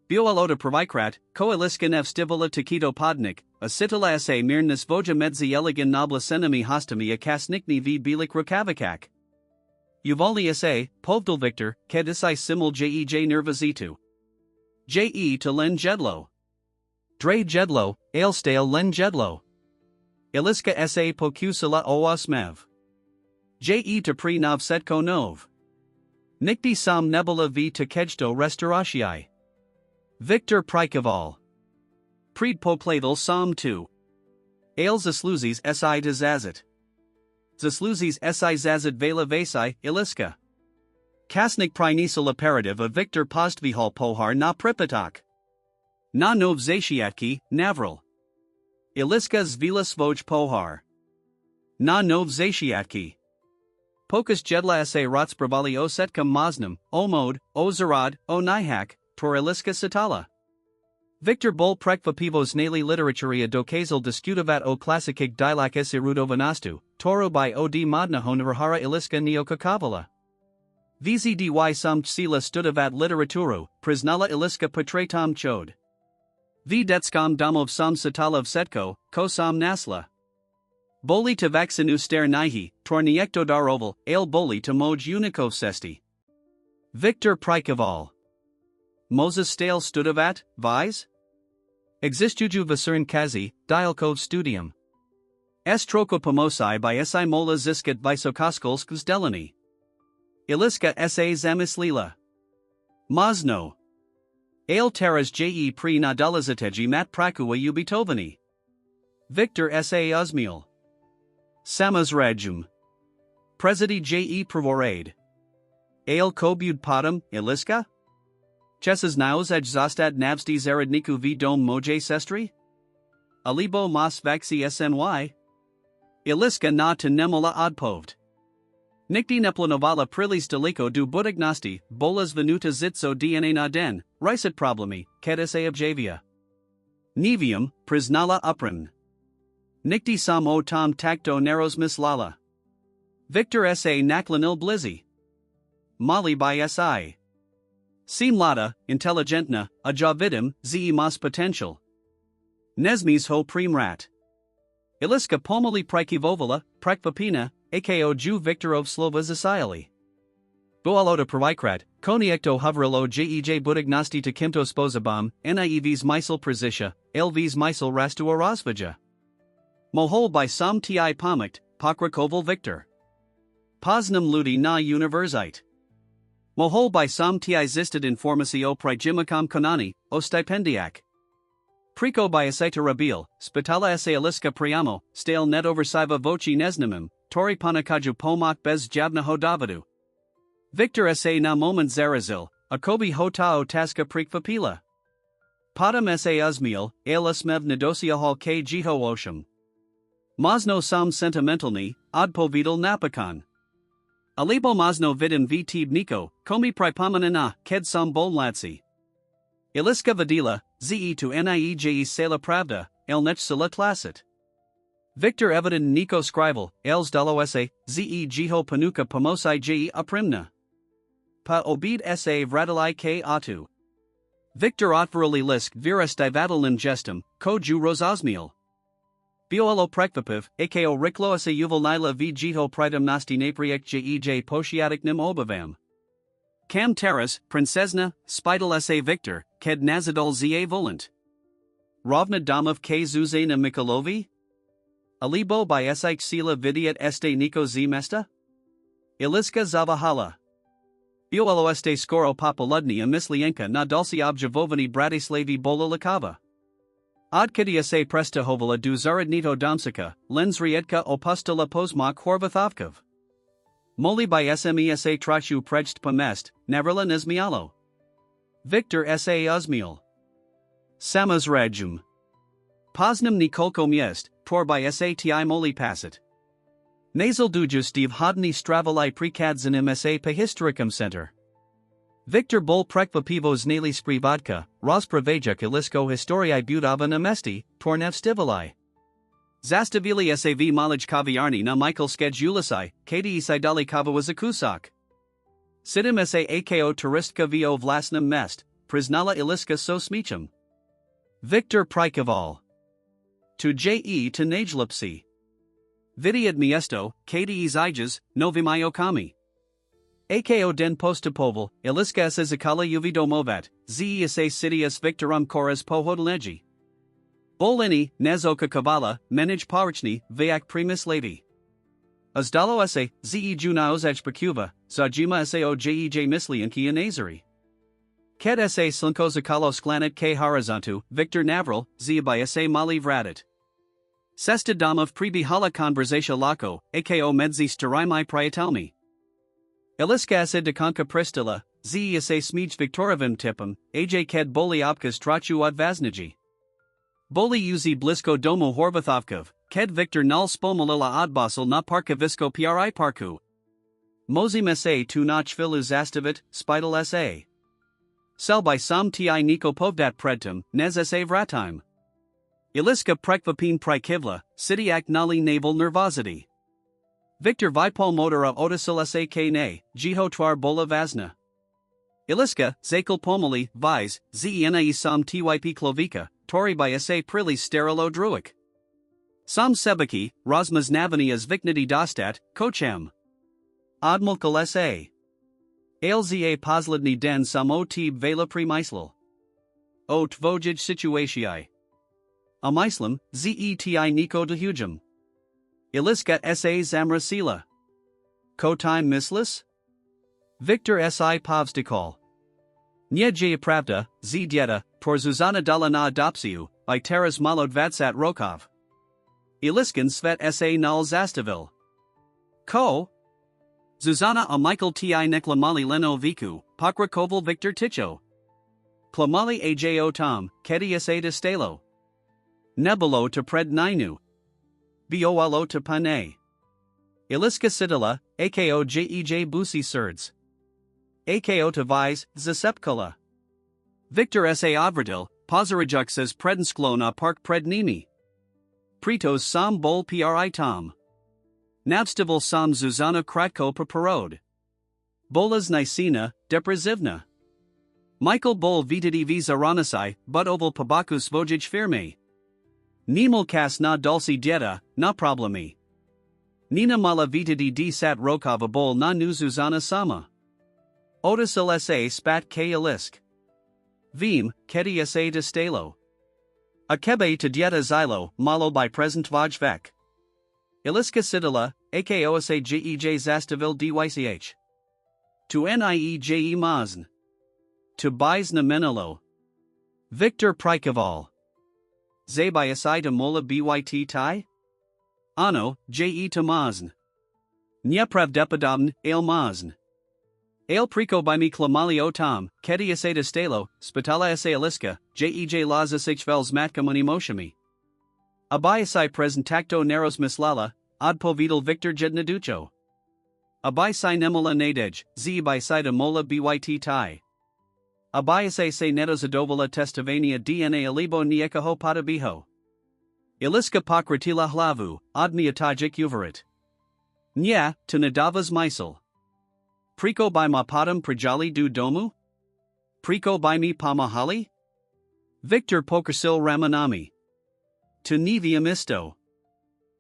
Bioaloda provikrat, ko iliska nev stivala taquito podnik, asitala sa mirnas voja medzi elegant nobla senemi hostami akasnikni v bilik rukavakak. Uvali sa, povdal victor, kedisai simul jej nervazitu. Je to len jedlo. Dre jedlo, ailstale len jedlo. Iliska sa pokusala oasmev. Je to pri nov setko nov. Nikti sam nebula v to kejto restauratiai. Victor Prikaval. Pred popladal Psalm 2. Ale zasluzis si dezazit. Zasluzis si zazit vela vasai, iliska. Kasnik prinisal aperitiv a Victor postvihal pohar na pripatak. Na nov zashiatki, navral. Iliska zvila svoj pohar. Na nov zashiatki. Pokus jedla sa rotspravali o setkam maznam, o mod, o zarad, o nihak, Toriliska Satala. Victor bol prekva pivos nali literaturia dokazal diskutavat o klassikig dilakis irudovanastu, toro by od modnahon rahara iliska neokakavala. Vzdy sam sila studavat literaturu, priznala iliska potretom chod. V detskam domov sam satalov setko, ko sam nasla. Boli to vaccinu ster nihi, torniekto daroval, ale boli to moj unikov sesti. Victor Prikaval. Moses stale studavat, vise? Existuju vasern kazi, dialkov studium. Stroko pomosai by si mola ziskat visokoskals kuzdelani. Iliska sa zamislila. Mazno. Ale teras je pri nadalazateji mat prakua ubitovani. Victor sa uzmiel. Samas rajum. Presidi je pravorade. Ale kobud podum, iliska? Chesas naus zostad navsti zaradniku v dom moje sestri? Alibo mas vaxi sny? Iliska na to nemola odpovd. Nikti neplanovala prilis deliko du budagnosti, bolas venuta zitso dna na den, risat problemi, kedisa objavia. Nevium, priznala uprim. Nikti sam o tom takto naros mislala. Victor sa naklanil blizzy. Mali by si. Simlada, intelligentna, a javidim, ze mas potential. Nesmis ho primrat. Iliska pomali prikivovala, prekvapina, ako ju Victorov slova zasiali. Boaloda provikrat, koniekto hovrilo jej budagnosti to kimto spozabam, nievs mysel prezisha, lvs mysel rastu razvaja. Mohol by sam ti pomakt, pokrakoval Victor. Poznam ludi na univerzite. Mohol by som ti zisted informacio prijimakam konani, o stipendiak. Priko by asita rabil, spitala sa aliska priamo, stale net oversiva voci neznamim, tori panakaju pomak bez javnaho davadu. Victor sa na moment zarazil, akobi hota o taska prikvapila. Padam sa uzmil, alasmev nedosia hal k jiho osham. Mazno sam sentimentalni, odpovidal napakan. Alibo mazno vidim vtib niko, komi pripamanina, ked sam bollatsi. Iliska vadila, ze tu nieje sela pravda, el nech sela klasit. Victor evident niko scrival, els dalo sa, ze jiho panuka pomosai je aprimna. Pa obid sa vradalai k atu. Victor otverali lisk viras divadalin gestum, ko ju rozosmiel. Biolo prekvapiv, ako riklo sa uvalnila v jiho pridam nasti napriek jej poshiatic nim obavam. Cam teras, princesna, spidal sa Victor, ked nazadol za volant. Rovna damov k zuze na Mikalovi? Alibo by esik sila vidiat este niko z mesta? Iliska zavahala. Biolo este skoro popoludni a mislienka na dalsi objavovani bratislavi bola lakava. Odkadia se presta hovala du zaradnito domsika, lens rietka opustula posmak horvathovkov. Moli by smesa trachu prejst pomest, navrila nizmialo. Victor sa uzmiel. Samas rajum. Poznam nikolko miest, tor by sati moli passet. Nasal dujustiv hodni stravalai prekadzan msa pahistoricum center. Victor bol prekvapivo znali sprivodka, rozpravejuk ilisko historii budava na mesti, tornev stivalai. Zastavili sav malaj kaviarni na Michael skej ulisai, kdi sidali kavawazakusak. Sidim sa ako turistka vo vlasnam mest, priznala iliska so smichum. Victor Prikaval. Tu je to najlipsi. Vidiad miesto, kdi zijas, novimayo kami. Ako den postapoval, iliska sa zakala uvidomovat, ze sa sidius victorum koras pohodleji. Bolini, nezoka kavala, menij parichni, vayak primus levi. Azdalo sa, ze junaozaj pakuva, zajima sao jej mislianki anazari. Ked sa slinko zakalo sklanit k horizontu, Victor Navril, ze by sa mali vradit. Sesta damov pribihala conversatia lako, ako medzi starimai priatelmi. Iliska sa dekonka pristila, ze sa smij victoravim tipum, aj ked boli opkas trachu odvazniji. Boli uzi blisko domo horvathovkov, ked Victor null spomalila odbosel na parkavisko pri parku. Mozim sa tu nach filu zastavit, spidal sa. Sel by som ti niko povdat predtum, nez sa vratime. Iliska prekvapin prikivla, sidiak nali naval nervosity. Victor vipol motora otisil sa k ne, jiho twar bola vazna. Iliska, zakal pomali, vise, zena som typ klovika, tori by sa prili sterilo druik. Som sebaki, rosmas navanias viknity dostat, kocham. Odmulkal sa. Alza posledni den som otib vela primisl. O tvojij situatiai. A mislam, zeti niko dehujum. Iliska sa zamra sila. Kotime mislis? Victor si povstikol. Njeje pravda, z dieta, tor Zuzana dala na adopsiu, by teras malodvatsat Rokov. Iliskin svet sa null zastavil. Ko? Zuzana a Michael ti neklamali leno viku, pokrakoval Victor Ticho. Klamali ajo tom, kedi sa de stelo. Nebulo to pred ninu. Biowalo to pane. Iliska sidila, ako jej busi surds. Ako to vise, zasepkala. Victor sa odvradil, pozarajuk says predensklo na park prednimi. Pritos sam bol pri tom. Navstival sam Zuzana kratko parod. Bolas Nicena, depresivna. Michael bol vitidi visa ranasai, but oval pabakus vojij firme. Nimal kas na dulci dieta, na problemi. Nina mala vitidi d sat rokava bol na nu Zuzana sama. Otisil sa spat k ilisk. Vim, kedi sa de stelo. Akebe to dieta xylo, malo by present vajvek. Iliska Sídla, AKOSA JEJ Zastavil DYCH. To NIEJE Mazn. To Bizna Menelo. Victor Prikoval. Zabiasai to Mola BYT Tai? Ano, JE to Mazn. Nepravdepodobn, Ale Mazn. Ale Priko by mi Klamali o Tom, Kedi Ase de Stelo, Spitala Ase Iliska, JEJ Laza Sichvels Matkamuni Moshami. Abayasai Presentacto Naros Mislala, Odpovidal Victor Jednaducho. Abayasai Nemola Nadej, Z by Sida Mola BYT Tai. Abayasai Se Netos Adovala Testavania DNA Alibo Niekaho Patabiho. Iliska Pakratila Hlavu, Admia Tajik Uvarit. Nya, to Nadavas Misel. Priko by Mapadam Prajali du Domu? Priko by mi Pamahali? Victor Pokersil Ramanami. To Nivia Misto.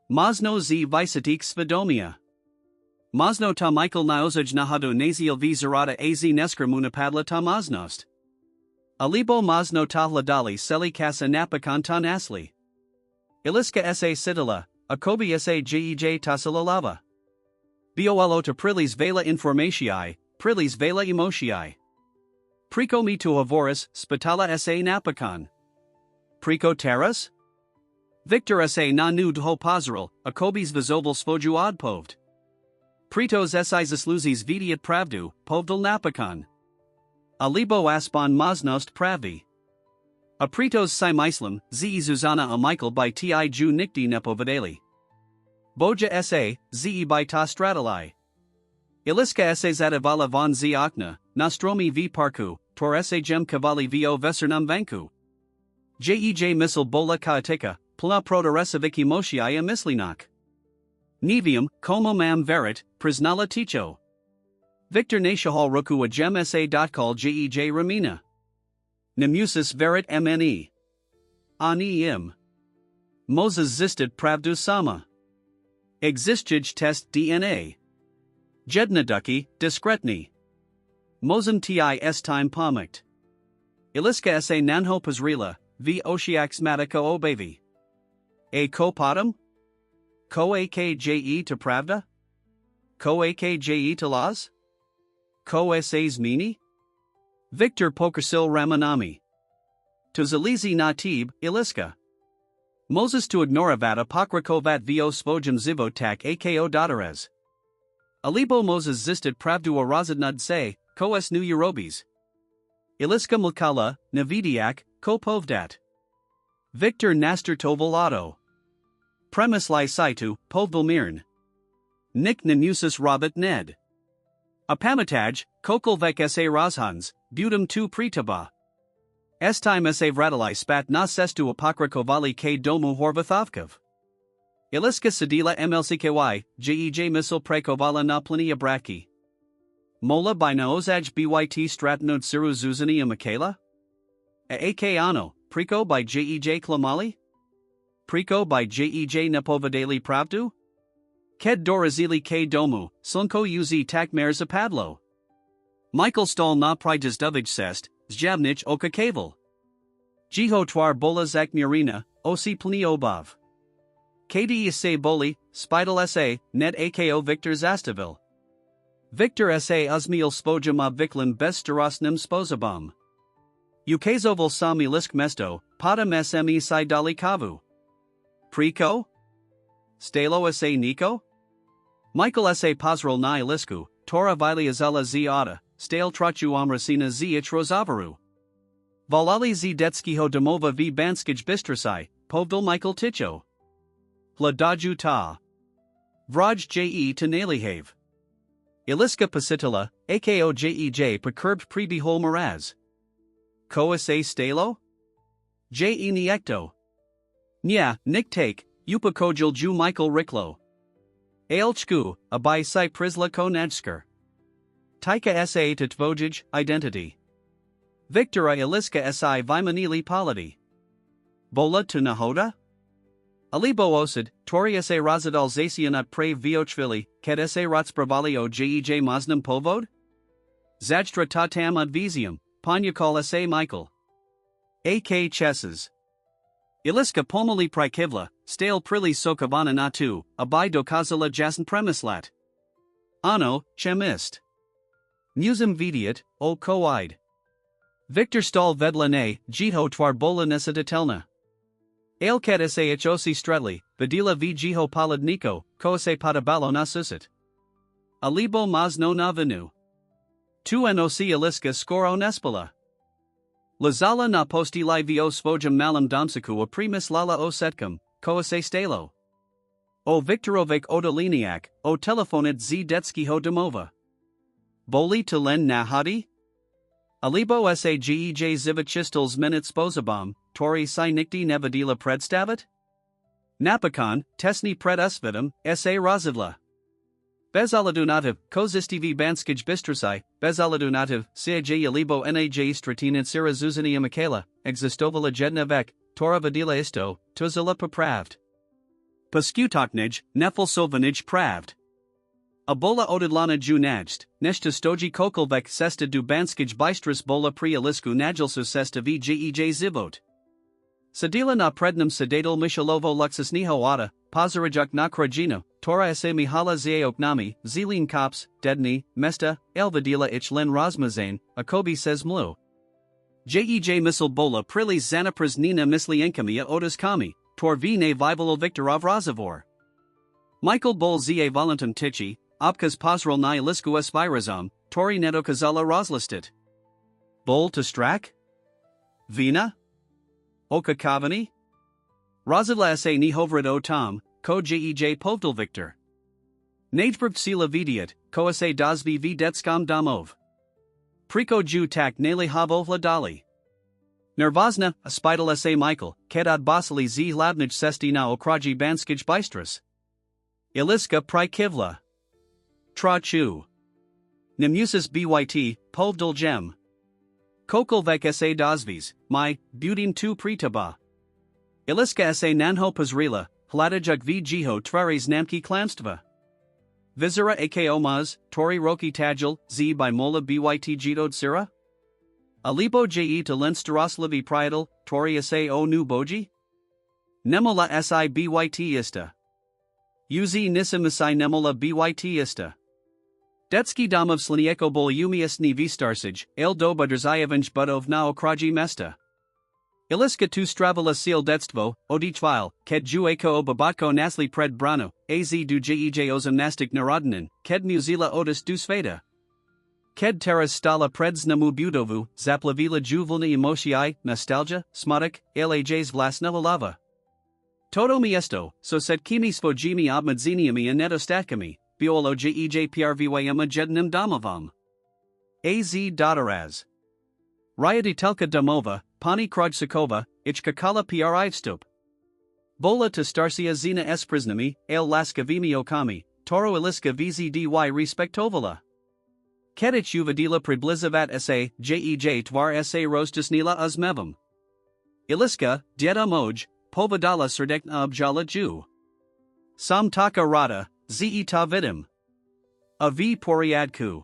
Mazno z Visatik Svedomia. Mazno ta Michael Naozaj Nahado Naziel v Zarada az Neskra Munapadla ta Maznost. Alibo Mazno tahla Dali Seli Kasa Napakan ta Nasli. Iliska sa Sidala, Akobi sa Jej Tasalalava. Bolo to Prilis Vela Informatiae, Prilis Vela Emotiae. Priko mi to Havoris, Spitala sa Napakan. Priko Terras? Victor sa Nanu Dho Pazaral, Akobis Vizoval Svoju Odpovd. Pritos si Zasluzis Vidiat Pravdu, Povdal Napakan. Alibo Aspan Maznost Pravi. A Pritos si Mislam, Zi Zuzana a Michael by Ti Ju Nikti Nepovadeli. Boja sa, Zi by Ta Stradali. Iliska sa Zadavala von Z Akna, Nostromi v Parku, Tor sa Gem Cavalli vo Vesernam Vanku. Jej Missile Bola Kaateka, Pla Protoresaviki Moshiaya Mislinak. Nevium, Como Mam Verit, Prisnala Ticho. Victor Nashahal Roku a Gem sa. Call Jej Ramina. Nemusis Verit Mne. Ani im. Moses Zisted Pravdu Sama. Existij Test DNA. Jednaduki, Diskretni. Mozum tis time pomikt. Iliska sa Nanho Pazrila, v Oshiax Matika Obavi. A ko potom? Ko akje to pravda? Ko akje to laws? Ko sas mini? Victor Pokersil Ramanami. To Zalizi Natib, Iliska. Moses to ignoravata Pokrakovat vo Svojom Zivotak ako Dodares. Alibo Moses zistit pravdu Orazadnud se, ko s nu Eurobis. Iliska Mlkala, Navidiak, ko povdat. Victor Nastor Tovolado. Premisli Saitu, Povdilmirn. Nik Namusis Robert Ned. Apamataj, Kokolvek sa Razhans, Budum tu Pritaba. Estime sa Vradali Spat na Sestu Apokrakovali k Domu Horvathovkov. Iliska Sedila MLCKY, JEJ Missile Prekovala na Plinia Braki. Mola by Naozaj BYT Stratnod Siru Zuzani Michaela? AK Ano, Priko by JEJ Klamali? Priko by JEJ Nepovadeli Pravdu? Ked Dorazili K Domu, Slunko Uz Takmer Zapadlo. Michael Stol na Prijazdovij Sest, Zjavnich Oka Kaval. Jiho Twar Bola Zakmurina, Osi Plniobov. KD SA Boli, Spidal SA, Net AKO Victor Zastavil. Victor SA Uzmiel Spojama Viklim Bez Starosnim Spozabam. Ukazoval Sami Lisk Mesto, Padam SME Sidali Kavu. Priko? Stalo SA Nico? Michael SA Pazral na Ilisku, Tora Vili Azala Z Ada, Stale Trachu Amrasina Z Ich Rozavaru. Valali Z Detskiho Domova V Banskij Bistrasai, Povdal Michael Ticho. Hladaju Ta. Vraj Je to Nalihave. Iliska Pasitila, Ako Jej Percurbed Prebihol Miraz. Koa Se Stalo? Je Niekto. Nya, Nik Take, Upakojil Ju Michael Riklo. Aelchku, Abai Sai Prisla Konajsker. Taika Sa to Tvojij, Identity. Victora Iliska Si Vimanili Polity. Bola to Nahoda? Alibo Osid, Tori Sa Rozhodol Zacianat Pre Viochvili, Ket Sa Rotspravali o Jej Maznam Povod? Zajtra Tatam Advisium, Panyakal Sa Michael. AK Chesses. Iliska pomali prikivla, stale prili sokavana natu, abai dokazala jasan premislat. Ano, chemist. Musum vidiat, o koide. Victor Stahl vedlane, jiho twar bola nesa detelna. Ailket se hoci stredli, vidila v jiho paladniko, koase patabalo nasusit. Alibo mas no navenu. Tu noc iliska skoro nespala. Lazala na posti li vo svojom malam damsaku a primis lala o setkum, koase stalo. O Viktorovik odoliniak, o telefonit z detskiho domova. Boli to len na hadi? Alibo sa gej zivachistels minit spozabam, tori si nikti nevadila predstavit? Napakan, tesni pred usvidum, sa razivla. Bezaladunatov, kozistivi banskij bistrasai, bezaladunatov, cij alibo naj stratinin sira zuzania Michaela, existovala jedna vek, tora vadila isto, tuzila popravd. Paskutoknij, nefel sovanij pravd. Abola odidlana ju najst, neshta stoji kokolvek sesta du banskij bistras bola pri alisku najlsu sesta v gej zivot. Sadila na prednum sedadal Michalovo luxus niho ada, pozarajuk na krajino, tora se mihala oknami, zilin kops, dedni, mesta, elvadila ich len razmazane, akobi says mlu. Jej missil bola prilis zanapras nina misli enkamia otis kami, tor vine vivalo Viktorov razavor. Michael bol za volentum tichi, opkas posral na ilisku espirazum, tori neto kazala rozlistit. Bol to strak? Vina? Oka kavani? Razila sa ni hovrid o tom, ko jej povdal Victor. Najbrv sila vidiat, ko sa dazvi v detskam domov. Priko ju tak nali havovla dali. Nervozna, aspidal sa Michael, kedad basili z lavnij sesti na okraji banskij bistras. Iliska prikivla. Trachu. Nemusis byt, povdal gem. Kokolvek sa dazvis, my, butin tu pritaba. Iliska sa nanho pazrila, hladajuk v jiho tvaris namki klamstva. Vizera akomaz, tori roki tajil, z by mola byt jitod sira? Alipo je to len staroslivi priadal, tori sa o nu boji? Nemola si byt ista. Uz nisimisai nemola byt ista. Detski domov slinieko bol umiestni vistarsij, el do budrzajevinj budov na okraji mesta. Iliska tu stravila sil detstvo, odichvil, ked jueko obabatko nasli pred brano, az du jej ozamnastic narodinin, ked muzila otis du sveta. Ked teras stala preds namu budovu, zaplavila juvilni emotii, nostalgia, smutik, lajs vlasnela lava. Todo miesto, so sed kimi svojimi obmadziniami nedostatkami, biolo jej prvyama jednim domovam. Az dotaraz. Ryadi telka domova, pani krojsikova, ich kakala privstup. Bola to starsia zina espriznami, el laskavimi okami, toro iliska vzdy respectovala. Kedich uvadila priblizavat sa, jej tvar sa rostisnila uzmevam. Iliska, dieta moj, povadala serdekna objala ju. Sam taka rada, ta vidim. Avi poriadku.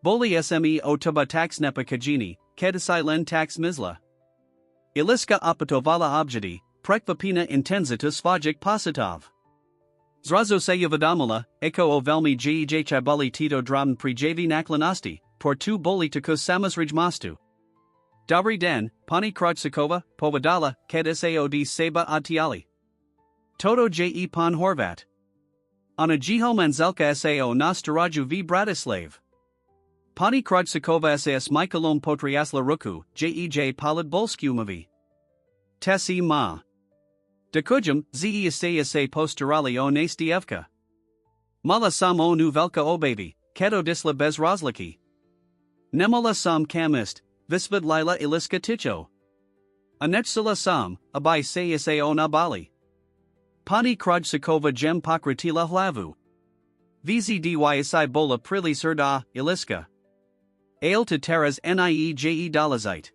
Boli sme o taba tax nepa kajini, kedisai len tax mizla. Iliska apatovala objedi, prekvapina intenzitus svajik positov. Zrazo sayavadamala, eko o velmi jej chabali tito dram prijavi naklanasti, por tu boli takus samasrij mostu. Dobri den, pani krojsikova, povadala, kedsaod seba atiali. Toto je pan horvat. Ana jiho manzelka sao nastaraju v Bratislav. Pani krojsikova sas Michaelom potriasla ruku, jej palad bolskiumavi. Tesi ma. Dekujum, ze sa posturali o nastievka. Mala sam o nu velka obavi, kedo disla bez rozliki. Nemola sam kamist, visvid lila iliska ticho. Anechsila sam, abai sa o nabali. Pani krojsikova gem pokratila hlavu. Vzdy isai bola prili surda, iliska. Ale to teras nieje dolazite.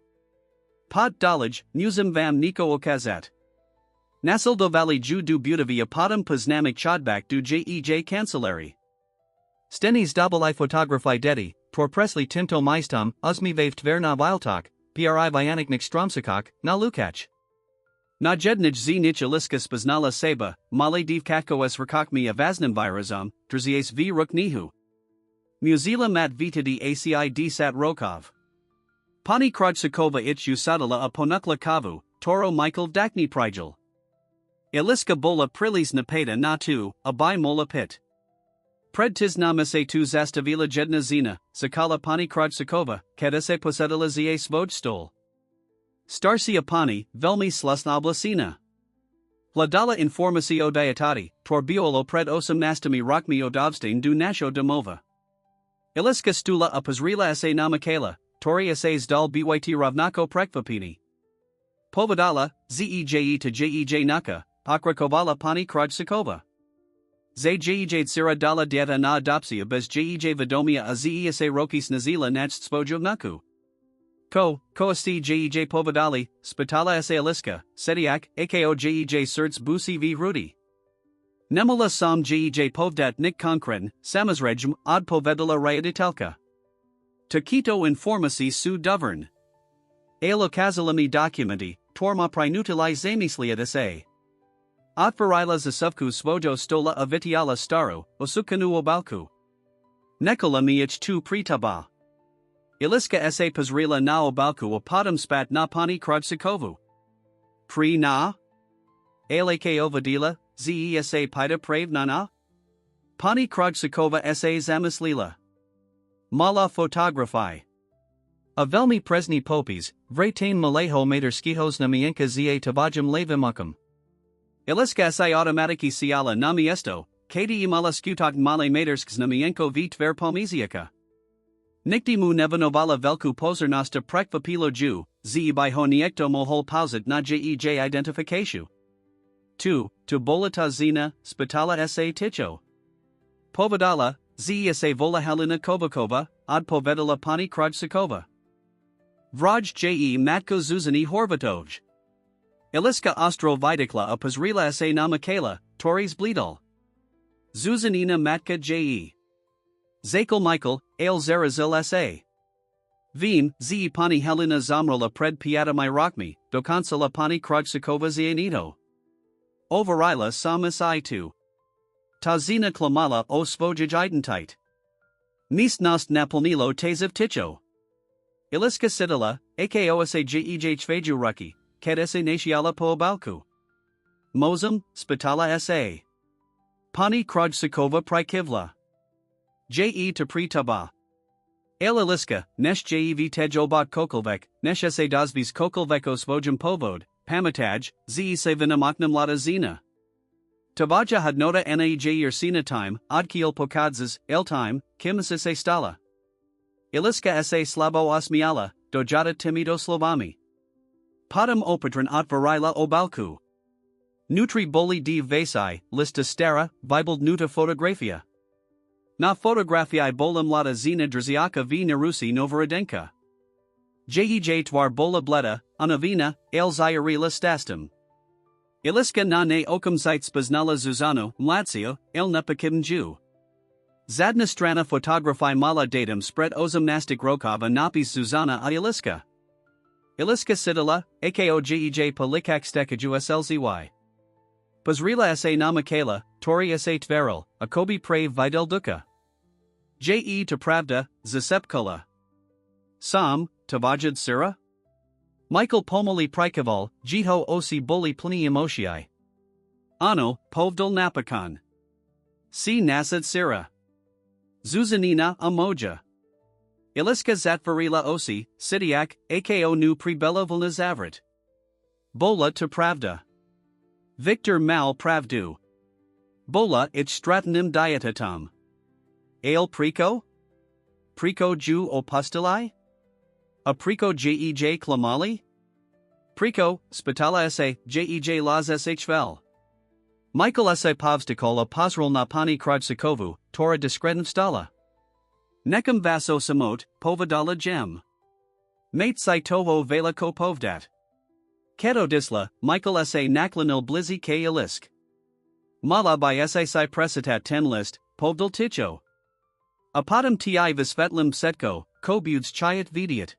Pot dolaj, musim vam niko okazat. Nasil do valley ju du butavi apotum poznamik chodbak du jej cancelari. Stenis dobalai photographi dedi, por presli tinto maistum, uzmi vave tverna viltok, pri vianiknik stromsikok, na lukach. Na jednij z nich iliska spaznala seba, male divkatko s rokakmi avaznim virazom, drzies v ruknihu. Muzila mat vitidi aci sat rokov. Pani krajcikova ich usadala a ponukla kavu, toro Michael dakni prijel. Iliska bola prilis napeta na tu, a by mola pit. Pred tis namase tu zastavila jedna zina, sakala pani krajcikova, kedase posedala zie svoj stol. Starsia pani, velmi slusna oblasina. Vladala informacio dietati, torbiolo pred osam nastami rockmi odavstain du nasho domova. Iliska stula a pozrila se namakela, tori essays dal byt ravnako prekvapini. Povedala, zeje to jej naka, akrakovala pani krajcikova. Jej sira dala dieta na adopsia bez jej vedomia a zesa rokis nazila nach svojo naku. Koasti jej povedali, spitala sa iliska, sediak, ako jej certs busi v rudi. Nemula sam jej povdat nik konkren, samazrejm od povedala rayaditelka. Takito informasi su duvern. Alo kazalami documenti, torma prinutilai zamisliat sa. Otvarila zasuvku svojo stola avitiala staru, osukanu obalku. Nekola miich tu pritaba. Iliska sa pozrila na obalku opadam spat na pani krajcikovu. Pri na? Alako vadila, zesa pita prave na? Pani krajcikova sa zamislila. Mala fotografai. A velmi presni popis, vretain maleho materskihos na mienka za tabajam levimakam. Iliska sa automatiki siala na miesto, kdi mala skutak male matersk na mienko v tver pomiziaka. Nikti mu nevanovala velku pozornasta prekvapilo ju, ze by honiekto mohol pauzit na jej identifikashu. 2. To bolita zina, spitala sa ticho. Povedala, sa vola halina kovakova, od povedala pani krajcikova. Vraj je matko zuzani horvatoj. Iliska ostro vidikla a pozrila sa namakela, toris blidal. Zuzanina matka je. Zakel Michael, ale zarazil sa. Vim, ze pani helena zamrala pred piata my rockmi, do consola pani krajcikova zianito. Overila samas I2. Tazina klamala o svojij identite. Nis nost napolnilo taziv ticho. Iliska sidala, ako sa jej chveju ruki, ket sa natiala po obalku. Mozum, spitala sa. Pani krajcikova prikivla. Je to pritaba. Iliska, nesh jev tejobat kokolvek, nesh sa dazvis kokolveko svojim povod, pamataj, ze se vinamaknam lata zina. Tabaja hadnota naej sina time, odkiel pokadzas, el time, kimasa se stala. Iliska sa slabo osmiala, dojata timido slovami. Padam opatran otvarila obalku. Nutri boli div vasai, lista stara, bibled nuta fotografia. Na fotografiai bolam lata zina drziaka v narusi novorodenka. Jej twar bola bleda, anavina, el zayarila stastum. Iliska na ne okam site spaznala Zuzano, mlatsio, el napakibnju. Zadna strana fotografai mala datum spread ozam nastik rokava napis Zuzana a Iliska. Iliska sidala, ako jej palikak stekaju slzy. Pozrila sa namakela, tori sa tveril, akobi prave videl duka. Je to pravda, zasepkola. Sam, tavajad sira? Michael pomoli prikaval, jiho osi boli plini emotiai. Ano, povdal napakan. Si nasad sira. Zuzanina amoja. Iliska zatvarila osi, sidiak, ako nu pribella volnazavrit. Bola to pravda. Victor mal pravdu. Bola ich stratanim dietatum. Ale prico? Prico ju opustili? A prico jej klamali? Prico, spitala sa, jej las shvel. Michael sa povstikola pozrol na pani krajcikovu, tora diskredn stala. Nekam vaso samot, povedala gem. Mate saitovo vela ko povdat. Keto disla, Michael sa naklanil blizi k ilisk. Mala by sa presitat ten list, povdal ticho. Apadam ti visvetlim setko, kobuds chayat vidiat.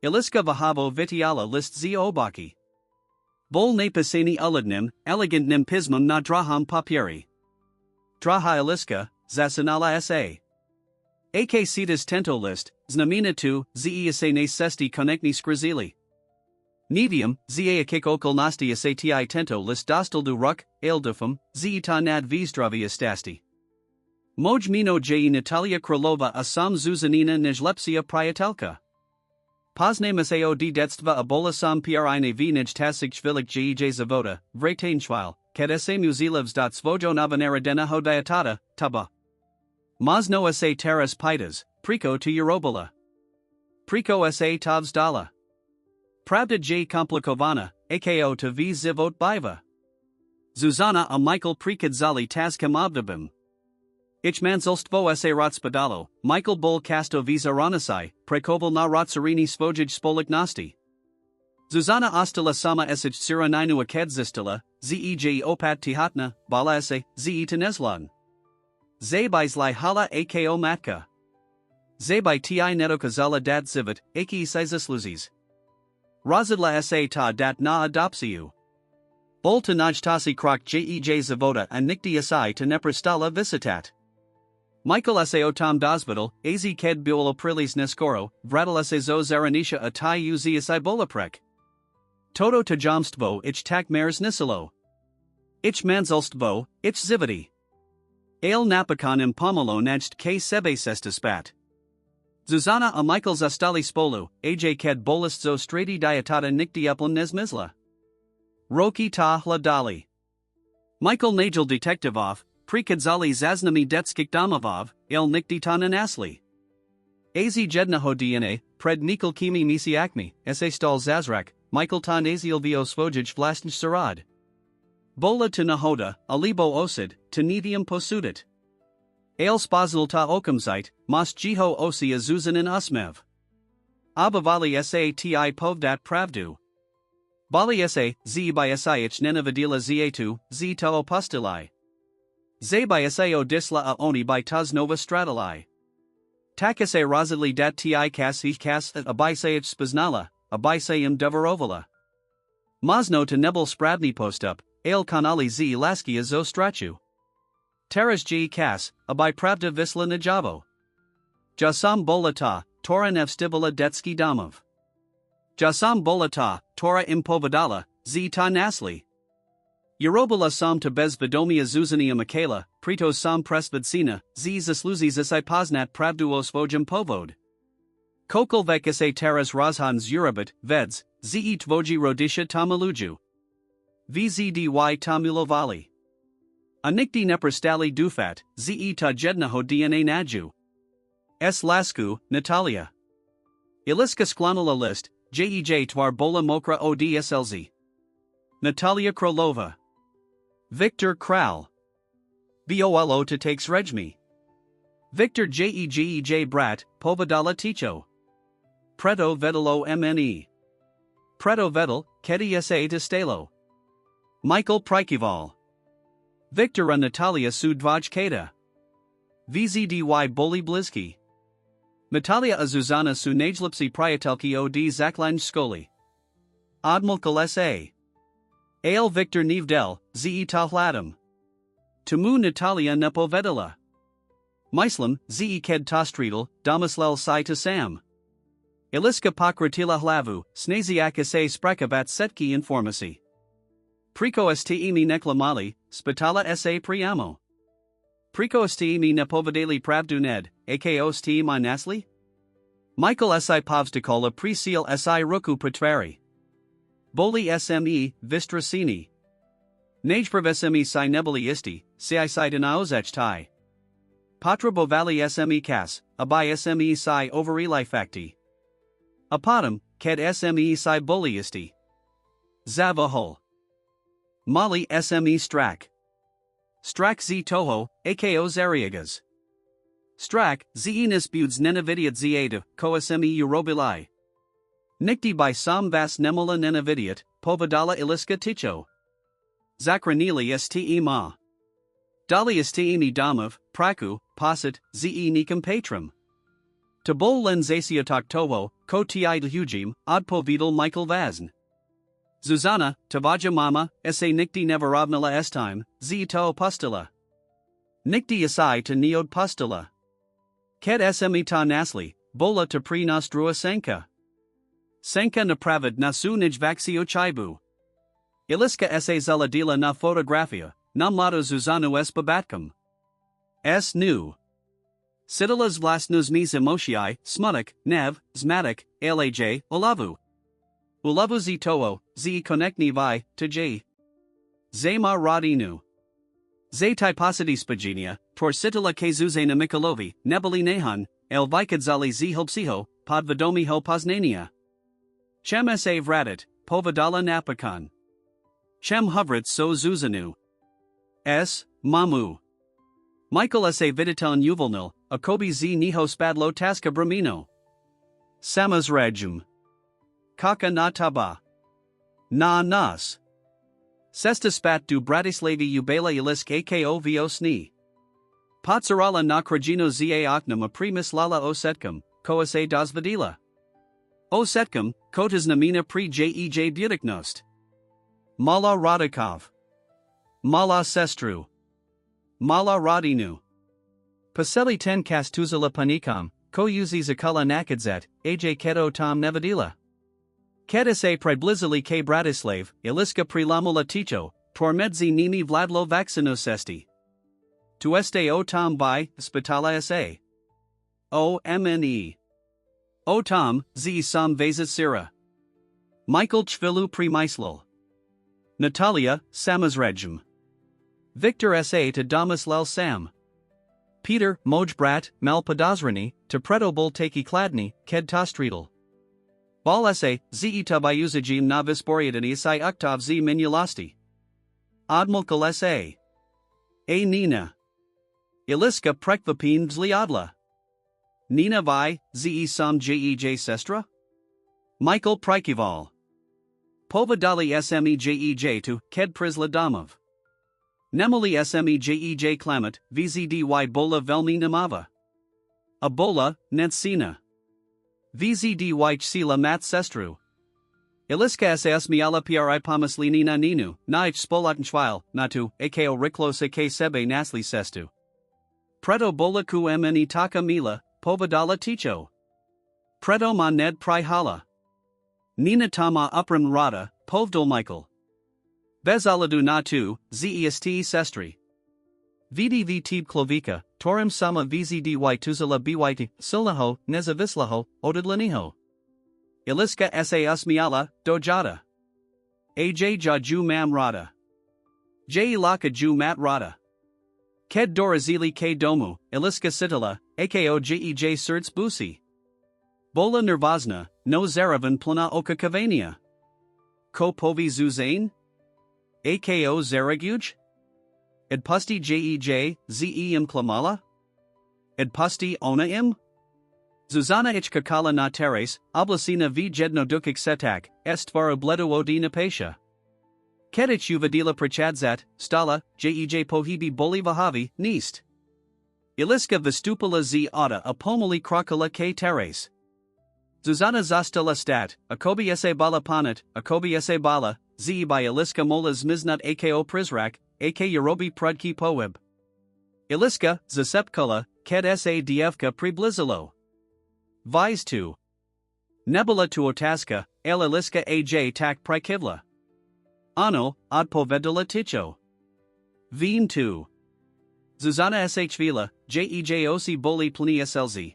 Iliska vahavo vitiala list z obaki. Bol ne pisani uladnim, elegant nim pismum na draham papieri. Draha iliska, zasanala sa. Ak cetas tento list, znamina tu, ze se ne sesti konekni skrizili. Nevium, ze akik okolnosti sati tento list dostal du ruk, aildufum, ze ta nad vzdravia stasti. Moj mino je Natalia Krylova a sam zuzanina nejlepsia priatelka. Poznamy se od detstva a bola sam prine vinij tasig chvilik jej zavoda, vratainchwil, kad se muzilevs. Svojo navanera dena hodiatata, taba. Mazno sa teras pitas, priko to Eurobola. Priko sa tavzdala. Pravda j komplikovana, ako to v zivot biva. Zuzana a Michael prikadzali tazkam obdabim. Ich manzelstvo sa rotspadalo, Michael bol kasto visa ranasai, prekoval na rotsarini svojij spoliknosti. Zuzana ostala sama esich sira ninu akedzistala, zej opat tihatna, bala sa, ze tenezlan. Zabizli hala ako matka. Zabai ti netokazala dat zivit, aki sizisluzies. Rozhodla sa ta dat na adopsiu. Bol to najtasi krok jej zavoda and nikti asai to neprestala visitat. Michael sa otam dozvital, az ked buolo prilis neskoro, vratal sa zo zaranisha atai uz asai bolaprek. Toto to jomstvo ich tak mares nisilo. Ich manzelstvo, ich ziviti. Ale napakon im pomelo najt k sebe sestaspat. Zuzana a Michael zastali spolu, aj ked bolist zo strati diatata nikti uplan nezmizla. Roki ta hladali. Michael Nagel Detektivov, Prikadzali zaznami detskik domovov, il nikti ta nanasli. Az jednaho DNA, pred nikol kimi misiakmi, sa stal zazrak, Michael ta nazil vio svojij vlastnj sarad. Bola to nahoda, alibo osid, to nevium posudit. Ale spazil ta okamzite, mas jiho osi azuzanin usmev. Abavali sati povdat pravdu. Bali sa, z by sich nenavadila z2, z ta opustilai. Z by sao disla a oni by taz nova stratali. Takase razidli dat ti kas ich kas a by saich spaznala, a by sayim devarovala. Mazno to nebel spravni postup, ale kanali z laskia zo strachu. Teras g kas, a by pravda visla najavo. Jasam bolata, Tora nevstibala detski damov. Jasam bolata, Tora impovedala, z ta nasli. Eurobala sam to Bezvedomí Zuzania Michaela, Pritos sam presvedsina, z zasluzis isai poznat pravduo svojim povod. Kokol vekase teras razhans Eurobit, veds, ze tvoji rodisha tamaluju. Vzdy tamulovali. Anikti neprestali dufat, ze ta jednaho DNA naju. S lasku, Natalia. Iliska sklanula list, jej twar bola mokra odslz. Natalia Krylova. Victor Kral. Volo to takes regmi. Victor Jej Brat, Povedala Ticho. Preto Vedalo Mne. Preto Vedal, Kedi sa to Stelo. Michael Prikival. Victor a Natalia Sudvaj Keda. Vzdy Boli Blizki. Natalia a Zuzana su najlipsi priatelki od zaklanj skoli. Admilkal sa. Ale Victor Nevdel, ze tahladam. Tumu Natalia nepovedala. Myslam, ze ked tostridal, domislel si to sam. Iliska pokratila hlavu, snaziaka se sprakavat setki informasi. Priko stemi neklamali, spitala sa priamo. Priko stemi nepovedali pravdu ned, ako stemi nasli? Michael si povstikola presil si ruku pretvari. Boli sme, vistrasini. Najprav sme si neboli isti, si dinaozech tai. Patra bovali sme kas, abai sme si overili facti. Apadam, ked sme si boli isti. Zavahol. Mali sme strak. Strak z toho, ako zariagas. Strak, zenis buds nenavidiat zada, ko sme eurobilai. Nikti by sam vas nemola nenavidiat, povedala iliska ticho. Zakranili ste ma. Dali ste damov, praku, posit, ze nikam patrum. Tabol len zasiotok toho, ko ti hujim, odpovedal Michael Vazn. Zuzana, Tavaja mama, se nikti nevarovnala estime, z to opustila. Nikti asai to neod pustila. Ket sme ta nasli, bola to pri nostrua senka. Senka napravid nasu nijvaxio chaibu. Iliska se zaladila na fotografia, na mlado Zuzanu s babatkam. S nu. Sidilas vlastnuzmis emotii, smutik, nev, zmatik, laj, olavu. Ulavu z toho, z konekni vi, to j. Zema radinu. Z typosity spaginia, tor sitila kezuzena Mikalovi, nebali nehan, el vikadzali z hopsiho, podvedomi ho poznania. Chem sa vradit, povadala napakan. Chem hovrit so zuzanu. S. Mamu. Michael sa viditon uvolnil, akobi z niho spadlo taska bramino. Samas rajum. Kaka na taba. Na nas. Sesta spat du Bratislavi ubela ilisk ako viosni. Potsarala na krajino za oknam a primis lala osetkam, koas a dozvadila. Osetkam, kotas namina pri jej budiknost. Mala Radikov. Mala Sestru. Mala Radinu. Paseli ten kastuzala panikam, ko uzi zakala nakadzet, aj keto tom nevadila. Kedise priblizali k Bratislav, iliska prilamula ticho, tormedzi nimi vladlo vaxinosesti. Tu este o tom by, spitala sa. O mne. O tom, z sam vezit sira. Michael chvilu primyslil. Natalia, samazrejum. Victor sa to damas lel sam. Peter, moj brat, mal podozrani, to predobol taki kladni, ked tostridal. Bal sa, zeta byuzajim na visporiadani si uktav z minulasti. Admulkal sa. A Nina. Iliska prekvapin zliadla. Nina vi, ze sam jej sestra? Michael Prikival. Povadali smejej to, ked prisla damov. Nemoli smejej klamat, vzdy bola velmi namava. Abola, netsina. Vzdy chsila mat sestru. Iliska sas miala pri pomisli na ninu, na ich spolatenchvile, natu, ako riklose k sebe nasli sestu. Preto bola ku mne taka mila, povadala ticho. Preto ma ned prihala. Nina tama uprim rada, povdol Michael. Bezaladu na tu, zest sestri. Vdv tib klovika, torim sama vzdy tuzala byt, silnaho, nezavislaho, odidlaniho. Iliska sa usmiala, dojada. Aj jaju mam rada. J ilaka ju mat rada. Ked dorazili k domu, iliska sitala, ako jej serts busi. Bola nervozna, no zaravan plana oka kavania. Ko povi zuzain? Ako zaraguj? Ed pusti jej, zem klamala? Ed pusti ona im? Zuzana ich kakala na teres, oblasina v jedno dukik setak, estvara bledu odina pesha. Kedich uvadila prachadzat, stala, jej pohibi boli vahavi, nist. Iliska vistupala z auta apomali krakala k teres. Zuzana zastala stat, akobi sa bala panat, akobi sa bala, z by Iliska mola zmiznut ako prizrak, ak Yerobi prudki poeb. Iliska, zasepkala, ked sa dievka priblizalo. Vise tu. Nebula tu otaska, el Iliska aj tak prikivla. Ano, ad povedala ticho. Veen tu. Zuzana shvila, jej boli plni slz.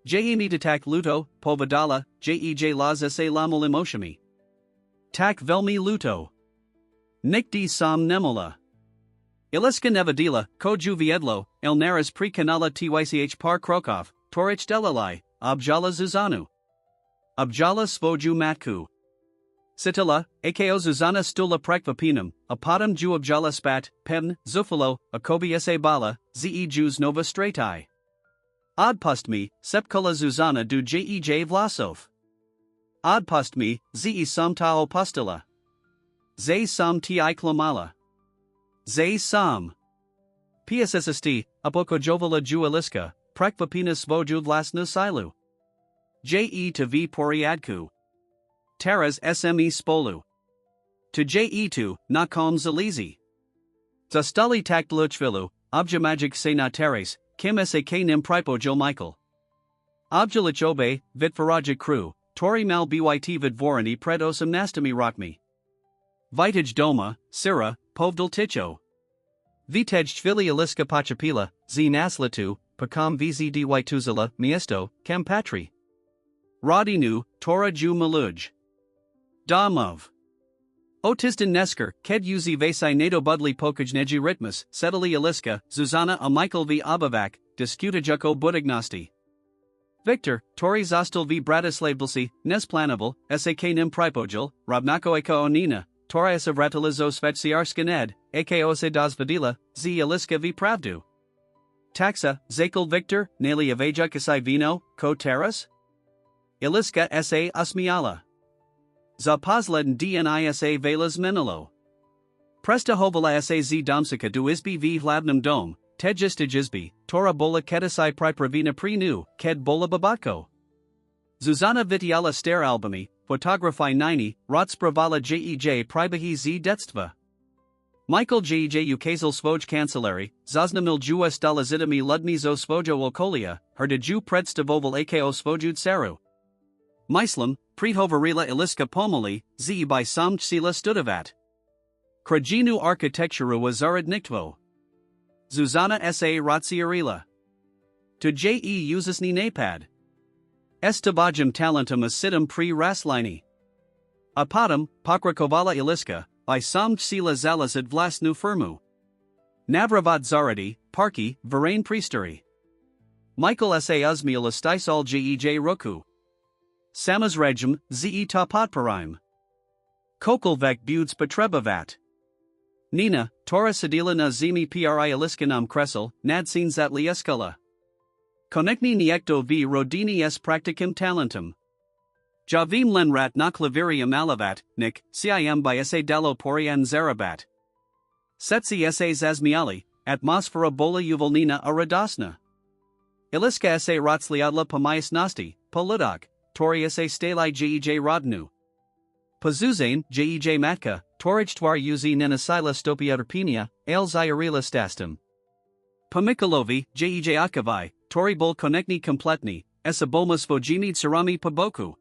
Jemi tak luto, povedala, jej las sa lamul emoshami. Tak velmi luto. Nikdi sam nemola. Iliska nevadila, ko juviedlo, el naras pri kanala tych par krokov, torich delalai, objala Zuzanu. Objala svoju matku. Sitila, ako Zuzana stula prekvapinum, apadam ju objala spat, pevn, zufalo, akobi sa bala, ze jus nova stratai. Odpustmi, sepkala Zuzana du jej vlasov. Odpustmi, ze sam ta opustila. Ze sam ti klamala. Ze sam. Psst, apoko jovala ju Iliska, prekvapina svoju vlasnu silu. Je to v poriadku. Taras sme spolu. To je2, na kom zalizi. Za stali tak luchvilu, objamagic se na teres, kim sak nim pripo Jill Michael. Objalich obe, vitfaragic crew, tori mal byt vidvorani pred osamnastami rockme. Vitage doma, sira, povdal ticho. Vitej fili aliska pachapila, z naslatu, pakam vzdy tuzala, miesto, kampatri. Rodinu, Tora ju maluj. Damov. Otisden nesker, ked uzi vasai nato budli pokajneji ritmus, setali aliska, Zuzana a Michael v Abavak, diskutajuko budignosti. Victor, Tori zostal v Bratislavlsi, nesplanable, sak nim pripojil, Robnako eko onina, Tora esa vratilizo svetsiarskaned, ako se dozvadila, z aliska v pravdu. Taxa, Zakal Victor, Nali Avaja Kasai Vino, Ko Teras? Iliska sa Asmiala. Za Pozleden Dnisa Velas Menilo. Presta Hovala sa z Domsika du Isbi v Hlavnum Dom, Tejistij Isbi, Tora Bola Kedasai Pripravina Prinu, Ked Bola Babatko. Zuzana Vitiala Stare Albumi, Photography 90, Rotspravala Jej Pribahi z Detstva. Michael Jej Ukazel Svoj Kancelari, Zaznamil Jua Stalazidami Ludmizo Svojo Okolia, Herdaju Predstavoval Ako Svojud Saru. Myslam, Prehovarila Iliska Pomoli, Z by Samj Sila Studavat. Krajinu Architectura Wazarad Niktvo. Zuzana sa Ratsiarila. To Je Uzasni Napad. Estabajum talentum acidum pre Raslini. Apadum, Pakrakovala Iliska, by Samj Sila Zalazad Vlasnu Firmu. Navravad Zaradi, Parki, Varain Priesteri. Michael sa Uzmiel Istisal Jej Roku. Samaz Regim, Ze Tapatparim. Kokelvek Buds Petrebavat. Nina, Tora Sadila na Zimi Pri Aliskanam Kresel, Nadsin Zatlieskala. Konekni Niekto v Rodini s Practicum Talentum. Javim Lenrat na Clavirium Alavat, Nik, Sim by sa Dalo Porian Zarabat. Setsi sa Zazmiali, Atmosfera Bola Uvalnina Aradasna. Iliska sa Ratsliadla Pamias Nasti, Polidok. Tori sa Stalai Jej Rodnu. Pazuzane, Jej Matka, Torij Uzi Nenasila Stopiaterpinia, Ale Zyrila Stastum. Pamikalovi, Jej Akavai, Tori Bol Konekni Kompletni, Esa Bolmas Vojimid Sarami Paboku.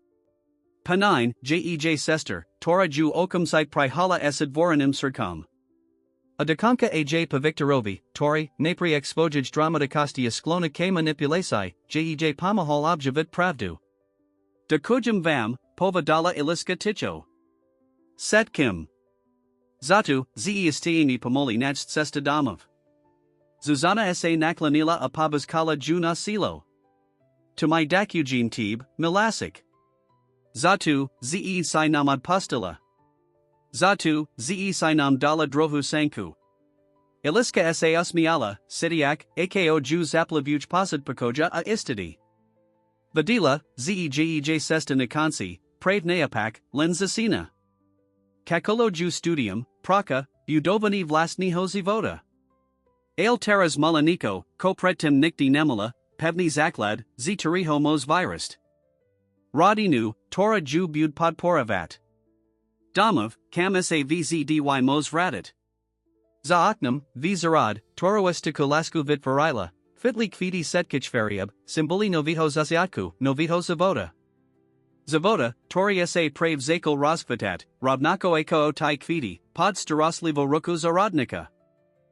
Panine, Jej Sester, Tora Ju Okumsite Prihala Esad Voranim Sirkam. Adakanka Aj Paviktorovi, Tori, Napri Expojij Dramadikastia Sklona K Manipulasi, Jej Pamahal Objavit Pravdu. Dakujum Vam, Povadala Iliska Ticho. Set Kim. Zatu, Ze Istiini Pomoli Nachst Sesta Damov. Zuzana sa Naklanila Apabas Kala Juna Silo. To my Dakujim Tib, Milasik. Zatu, Ze Sinamad Pustila. Zatu, Ze Sinam Dala Drohu Sanku. Iliska sa Usmiala, Sidiak, Ako Ju Zaplavuj Posad Pakoja a Istidi. Vadila, Jej Sesta Nikansi, Prave Neapak, Lenzasina. Kakolo Ju Studium, Praka, Budovani Vlastni Hozivoda. Ale Teras Malaniko, Kopretim Nikti Nemala, Pevni Zaklad, Z Tariho Mos Virust. Rodinu, Tora Ju Bud Podporavat. Damov, Kam sa Vzdy Mos Radit. Zaaknam, Vzarad, Toroestiku Lasku Vitvarila. Fitli Kvidi Setkich Feriab, Simboli Noviho Zasiatku, Noviho Zavoda. Zavoda, Tori sa Prave Zakal Rozkvatat, Robnako Ako Tai Kvidi, Pod Staroslivo Ruku Zarodnika.